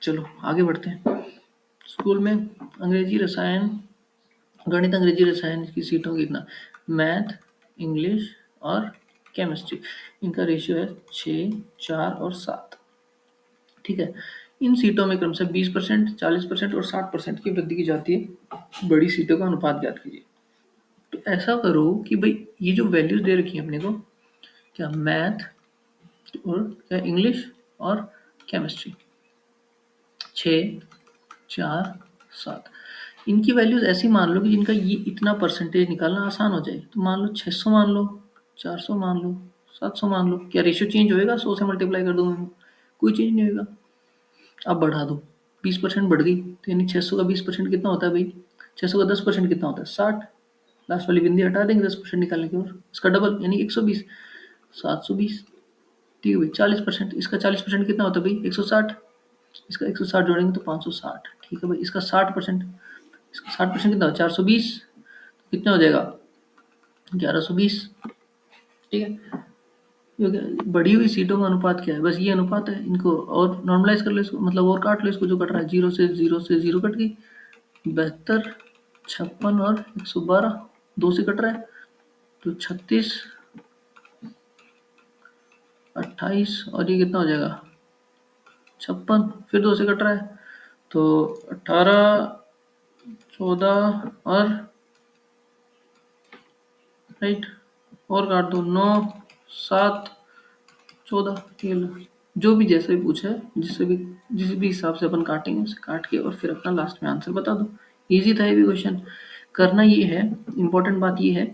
चलो आगे बढ़ते हैं। स्कूल में अंग्रेजी रसायन, गणित अंग्रेजी रसायन की सीटों की इतना, मैथ, इंग्लिश और केमिस्ट्री, इनका रेशियो है 6, 4 और 7। ठीक है, इन सीटों में क्रमशः 20%, 40% और 60% की वृद्धि की जाती है। बड़ी सीटों का अनुपात ज्ञात कीजिए। तो ऐसा करो कि भाई ये जो वैल्यूज दे रखी है अपने को, क्या मैथ और क्या इंग्लिश और केमिस्ट्री, 6, 4, 7, इनकी वैल्यूज ऐसी मान लो कि जिनका ये इतना परसेंटेज निकालना आसान हो जाए। तो मान लो 600 मान लो, 400 मान लो, 700 मान लो। क्या रेशियो चेंज होएगा? 100 से मल्टीप्लाई कर दो मैं, कोई चेंज नहीं होगा। अब बढ़ा दो, 20% बढ़ गई, तो यानी 600 का 20% कितना होता है भाई? 600 का 10% कितना होता है? 60। लास्ट वाली बिंदी हटा देंगे 10% निकालने की, और इसका डबल यानी 120, 720। ठीक है भाई, 40%, इसका 40% कितना होता है भाई? 160। इसका 160 जोड़ेंगे तो 560। ठीक है भाई, इसका 60%, इसका 60% कितना हो? 420। कितना हो जाएगा? 1120। ठीक है, बढ़ी हुई सीटों का अनुपात क्या है? बस ये अनुपात है, इनको और नॉर्मलाइज कर लो इसको, मतलब और काट लो इसको, जो कट रहा है। 0 कट गई, 72, 56 और 112, 2 से कट रहा है तो 36, 28 और ये कितना हो जाएगा? 56, फिर 2 से कट रहा है तो 18, 14 और राइट, और काट दो, 9, 7, 14। ये लो, जो भी जैसे भी पूछा है, जिससे भी जिस भी हिसाब से अपन काटेंगे उसे काट के और फिर अपना लास्ट में आंसर बता दो। इजी था ये भी क्वेश्चन। करना ये है, इम्पोर्टेंट बात ये है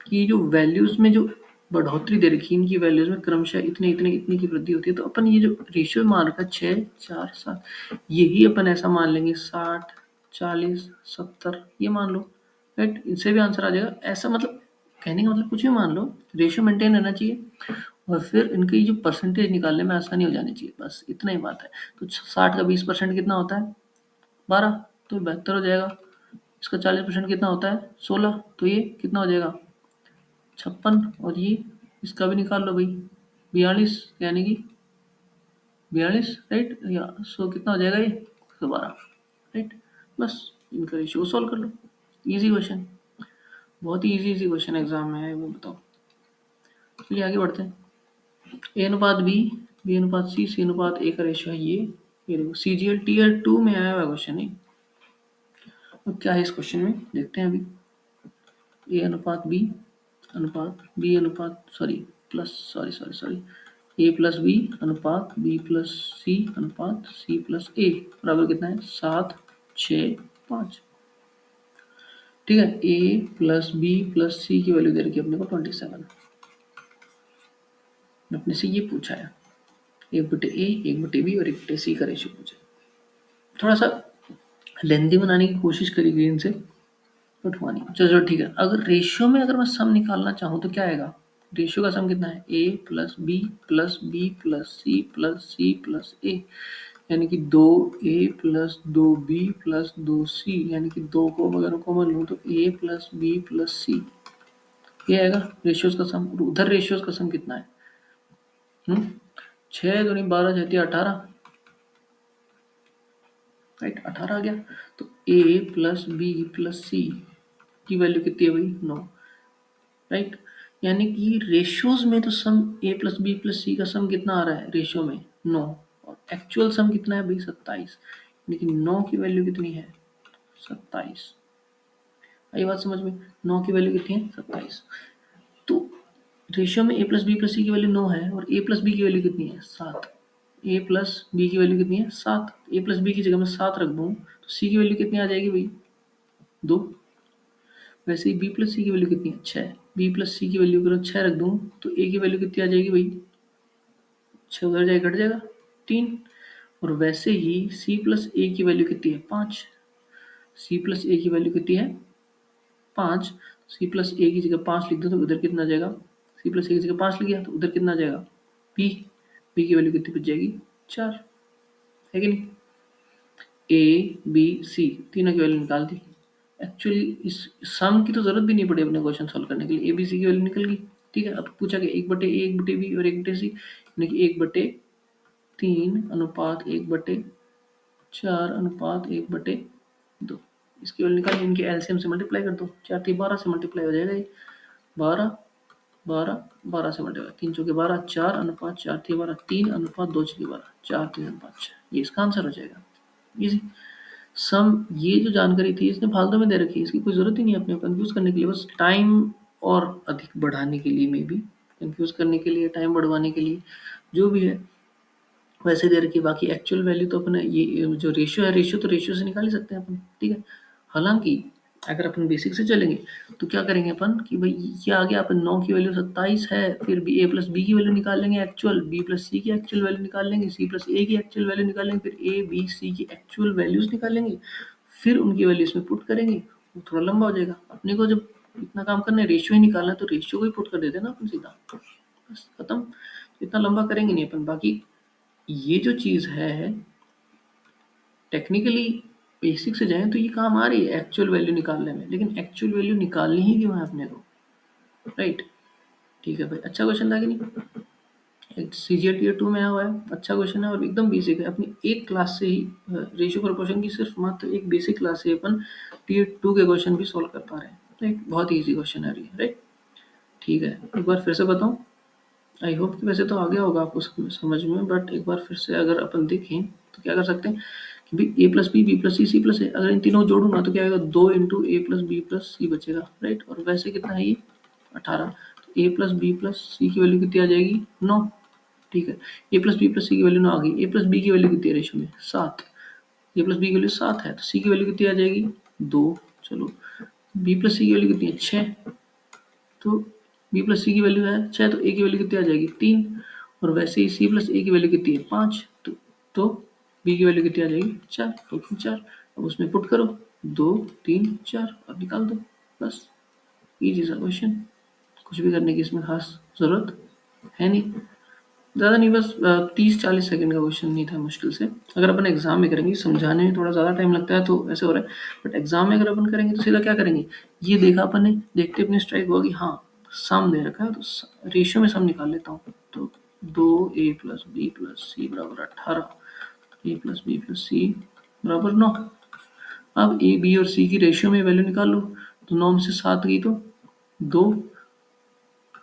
कि जो वैल्यूज में जो बढ़ोतरी दे रखी है, इनकी वैल्यूज में क्रमशः इतने इतने इतने की वृद्धि होती है। तो अपन ये जो रेशियो मान रखा है 6, 4, 7, यही अपन ऐसा मान लेंगे 60, 40, 70, ये मान लो। राइट, इनसे भी आंसर आ जाएगा। ऐसा मतलब कहने का मतलब कुछ भी मान लो, रेशियो मेंटेन रहना चाहिए और फिर इनकी जो परसेंटेज निकालने में आसानी हो जानी चाहिए, बस इतना ही बात है। तो 60 का 20% कितना होता है? 12, तो 72 हो जाएगा। इसका 40% कितना होता है? 16, तो ये कितना हो जाएगा? 56। और ये इसका भी निकाल लो भाई, 42, यानी कि 42, राइट, या सो कितना हो जाएगा ये? 112, राइट। बस इनका रेशियो सॉल्व कर लो, इजी क्वेश्चन, बहुत ही इजी क्वेश्चन एग्जाम में है वो, बताओ। चलिए आगे बढ़ते हैं। ए अनुपात बी, बी अनुपात सी, सी अनुपात ए का रेशियो है ये देखो, CGL Tier 2 में आया हुआ क्वेश्चन है। अब क्या है इस क्वेश्चन में, देखते हैं अभी। ए अनुपात बी, अनुपात बी अनुपात sorry plus sorry sorry sorry A plus B अनुपात बी प्लस सी अनुपात सी प्लस ए बराबर कितना है? 7, 6, 5। ठीक है, A plus B plus C की वैल्यू दे रखी है अपने को 27। अपने से ये पूछा है 1/A, 1/B और 1/C का रेशियो पूछा है। थोड़ा सा लेंथी बनाने की कोशिश करी गई इनसे, बट हुआ नहीं। चलो ठीक है, अगर रेशियो में अगर मैं सम निकालना चाहूँ तो क्या आएगा? रेशियो का सम कितना है? A plus B plus C plus A, यानी कि 2A plus 2B plus 2C, यानी कि 2 को अगर कॉमन लूँ तो A प्लस बी प्लस सी, ये आएगा रेशियोज का सम। उधर रेशियोज का सम कितना है? 6 दूनी 12, 6 18, राइट, 18 आ गया। तो A plus B plus C की वैल्यू कितनी है भाई? 9, राइट। यानी कि रेशियोज में तो सम ए प्लस बी प्लस सी का सम कितना आ रहा है रेशियो में? 9, और एक्चुअल सम कितना है भाई? 27। यानी कि 9 की वैल्यू कितनी है? 27। आई बात समझ में? 9 की वैल्यू कितनी है? 27। तो रेशियो में A plus B plus C की वैल्यू 9 है और ए प्लस बी की वैल्यू कितनी है? 7। ए प्लस बी की वैल्यू कितनी है? 7। ए प्लस बी की जगह में 7 रख दूँ तो सी की वैल्यू कितनी आ जाएगी भाई? 2। वैसे ही बी प्लस सी की वैल्यू कितनी है? 6। बी प्लस सी की वैल्यू करो 6 रख दूँ तो ए की वैल्यू कितनी आ जाएगी भाई? 6 उधर जाएगा, घट जाएगा 3। और वैसे ही सी प्लस ए की वैल्यू कितनी है? 5। सी प्लस ए की वैल्यू कितनी है? 5। सी प्लस ए की जगह 5 लिख दो तो उधर कितना आ जाएगा? सी प्लस ए की जगह 5 लिख दिया तो उधर कितना आ जाएगा? बी, बी की वैल्यू कितनी बच जाएगी? 4, है कि नहीं? ए बी सी तीनों की वैल्यू निकाल दी, एक्चुअली इस सम की तो जरूरत भी नहीं पड़ी अपने क्वेश्चन सॉल्व करने के लिए, ए बी सी की वैल्यू निकल गई। ठीक है, अब पूछा कि एक बटे ए, एक बटे बी और एक बटे सी, यानी कि 1/3 अनुपात 1/4 अनुपात 1/2। इसकी वैल्यू निकाल, इनके एलसीएम से मल्टीप्लाई कर दो, 4 3 12 से मल्टीप्लाई हो जाएगा ये, 12 12 12 से मल्टीप्लाई, 3 चौके 12, 4 अनुपात 4 3 12, 3 अनुपात 2 6 12, 4 3 अनुपात 6, ये इसका आंसर हो जाएगा। इजी सम, ये जो जानकारी थी इसने फालतू में दे रखी है, इसकी कोई जरूरत ही नहीं है अपने को कंफ्यूज करने के लिए, बस टाइम और अधिक बढ़ाने के लिए, मे बी कंफ्यूज करने के लिए, टाइम बढ़वाने के लिए, जो भी है वैसे दे रखी है। बाकी एक्चुअल वैल्यू तो अपने ये जो रेशियो है, रेशियो तो रेशियो से निकाल ही सकते हैं अपन। ठीक है, हालांकि अगर अपन बेसिक से चलेंगे तो क्या करेंगे अपन कि भाई ये आ गया, अपन 9 की वैल्यू 27 है, फिर बी ए प्लस बी की वैल्यू निकाल लेंगे एक्चुअल, बी प्लस सी की एक्चुअल वैल्यू निकाल लेंगे, सी प्लस ए की एक्चुअल वैल्यू निकाल लेंगे, फिर ए बी सी की एक्चुअल वैल्यूज निकाल लेंगे, फिर उनकी वैल्यू इसमें पुट करेंगे। वो थोड़ा लंबा हो जाएगा, अपने को जब इतना काम करना है, रेशियो ही निकालना है, तो रेशियो को ही पुट कर देते हैं ना अपन सीधा, बस खत्म। इतना लंबा करेंगे नहीं अपन। बाकी ये जो चीज़ है टेक्निकली बेसिक से जाएं तो ये काम आ रही है एक्चुअल वैल्यू निकालने में, लेकिन एक्चुअल वैल्यू निकालनी ही क्यों है अपने को, राइट। ठीक है भाई, अच्छा क्वेश्चन था कि नहीं, एक सीजीएल टीयर 2 में आया हुआ है, अच्छा क्वेश्चन है और एकदम बेसिक है, अपनी एक क्लास से ही रेशियो प्रोपोर्शन की सिर्फ मात्र एक बेसिक क्लास से अपन टीयर 2 के क्वेश्चन भी सोल्व कर पा रहे हैं, राइट। बहुत ईजी क्वेश्चन है ये, राइट। ठीक है, एक बार फिर से बताऊं, आई होप कि वैसे तो आ गया होगा आपको समझ में, बट एक बार फिर से अगर अपन देखें तो क्या कर सकते हैं कि भाई A plus B plus C plus A, अगर इन तीनों को जोड़ूंगा तो क्या आएगा, 2 into A plus B plus C बचेगा, राइट। और वैसे कितना है ये 18, तो A plus B plus C की वैल्यू कितनी आ जाएगी 9। ठीक है, A plus B plus C की वैल्यू 9 आ गई, ए प्लस बी की वैल्यू कितनी है रेशो में 7, ए प्लस बी की वैल्यू 7 है, तो सी की वैल्यू कितनी आ जाएगी 2। चलो, बी प्लस सी की वैल्यू कितनी है 6, तो बी प्लस सी की वैल्यू है 6, तो ए की वैल्यू कितनी आ जाएगी 3, और वैसे ही सी प्लस ए की वैल्यू कितनी है 5, तो बी की वैल्यू कितनी आ जाएगी 4, तो 4। अब उसमें पुट करो 2 3 4 और निकाल दो, बस इजी सा क्वेश्चन, कुछ भी करने की इसमें खास जरूरत है नहीं, ज़्यादा नहीं, बस 30 40 सेकंड का क्वेश्चन नहीं था मुश्किल से। अगर अपन एग्जाम में करेंगे, समझाने में थोड़ा ज़्यादा टाइम लगता है तो ऐसे हो रहा है, बट एग्जाम में अगर अपन करेंगे तो सीधा क्या करेंगे, ये देखा अपन ने, देखते अपने स्ट्राइक हुआ कि हाँ सम दे रखा है, तो रेशियो में सम निकाल लेता हूँ, तो 2 ए प्लस बी प्लस सी बराबर 18, ए प्लस बी प्लस सी बराबर 9। अब ए बी और सी की रेशियो में वैल्यू निकाल लो, तो 9 में से 7 गई तो 2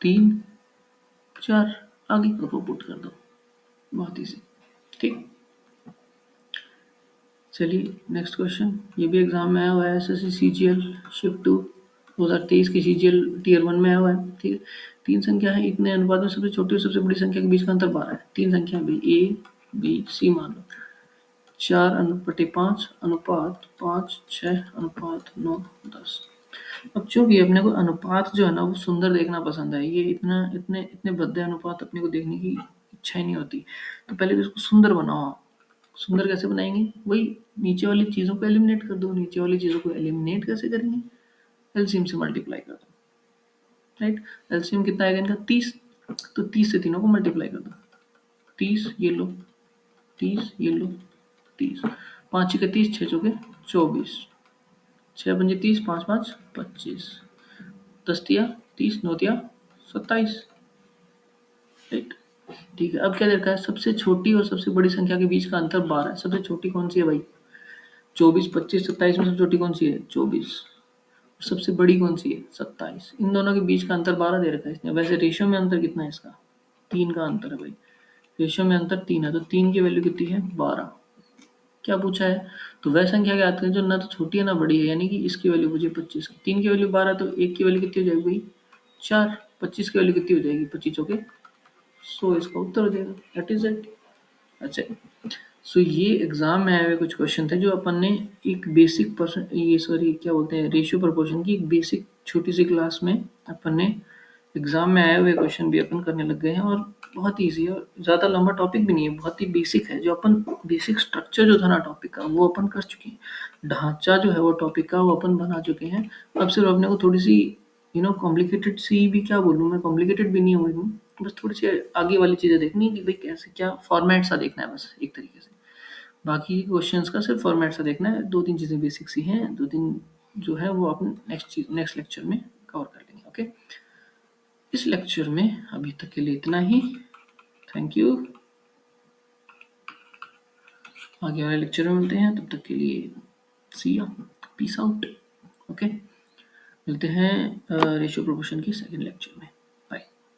3 4 आगे, अब पुट कर दो, बहुत ईजी। ठीक, चलिए नेक्स्ट क्वेश्चन, ये भी एग्जाम में आया हुआ है, एसएससी सीजीएल शिफ्ट 2 2023 की सीजीएल टीयर 1 में आया हुआ है। ठीक है, तीन संख्या है, इतने अनुपात में सबसे छोटी और सबसे बड़ी संख्या के बीच का अंतर 12 है। तीन संख्या भी ए बी सी मान लो, 4/5 अनुपात 5 6 अनुपात 9 10। अब चूंकि अपने को अनुपात जो है ना वो सुंदर देखना पसंद है, ये इतना इतने इतने भद्दे अनुपात अपने को देखने की इच्छा ही नहीं होती, तो पहले तो इसको सुंदर बनाओ। सुंदर कैसे बनाएंगे, वही नीचे वाली चीज़ों को एलिमिनेट कर दो, नीचे वाली चीज़ों को एलिमिनेट कैसे करेंगे, एलसीएम से मल्टीप्लाई कर दो, राइट। एलसीएम कितना आएगा इनका 30, तो 30 से तीनों को मल्टीप्लाई कर दो, 30 ये लो, 30 ये लो, 30, 5 छः 30, 6 चौके 24, 6 पंजे 30, 5 5 25, 10 तिया 30, 9 तिया 27, राइट। ठीक है, अब क्या देखा है, सबसे छोटी और सबसे बड़ी संख्या के बीच का अंतर 12 है, सबसे छोटी कौन सी है भाई, 24 25 27 में सबसे छोटी कौन सी है 24, सबसे बड़ी कौन सी है 27, इन दोनों के बीच का अंतर 12 दे रखा है इसने। वैसे रेशियो में अंतर कितना है इसका, 3 का अंतर है भाई, रेशियो में अंतर 3 है, तो 3 की वैल्यू कितनी है 12। क्या पूछा है, तो वह संख्या ज्ञात करें जो ना तो छोटी है ना बड़ी है, यानी कि इसकी वैल्यू मुझे 25 की, 3 की वैल्यू 12, तो 1 की वैल्यू कितनी हो जाएगी भाई 4, 25 की वैल्यू कितनी हो जाएगी 25 चौके 100, इसका उत्तर हो जाएगा, दैट इज इट। अच्छा, सो ये एग्जाम में आए हुए कुछ क्वेश्चन थे जो अपन ने एक बेसिक परसेंट, ये सॉरी क्या बोलते हैं, रेशियो प्रोपोर्शन की एक बेसिक छोटी सी क्लास में अपन ने एग्जाम में आए हुए क्वेश्चन भी अपन करने लग गए हैं, और बहुत ईजी है और ज़्यादा लंबा टॉपिक भी नहीं है, बहुत ही बेसिक है, जो अपन बेसिक स्ट्रक्चर जो था ना टॉपिक का वो अपन कर चुके हैं, ढांचा जो है वो टॉपिक का वो अपन बना चुके हैं। अब सिर्फ अपने को थोड़ी सी कॉम्प्लिकेटेड सी भी क्या बोलूँ मैं, कॉम्प्लिकेटेड भी नहीं हुई हूँ, बस थोड़ी सी आगे वाली चीज़ें देखनी है कि भाई कैसे क्या फॉर्मेट सा देखना है बस एक तरीके से। बाकी क्वेश्चंस का सिर्फ फॉर्मेट सा देखना है, 2 3 चीज़ें बेसिक सी हैं, 2 3 जो है वो अपन नेक्स्ट लेक्चर में कवर कर लेंगे। ओके, इस लेक्चर में अभी तक के लिए इतना ही। Thank you. आगे वाले लेक्चर में मिलते हैं, तब तक के लिए सी यू, पीस आउट। ओके, मिलते हैं रेशियो प्रोपोर्शन की सेकंड लेक्चर में।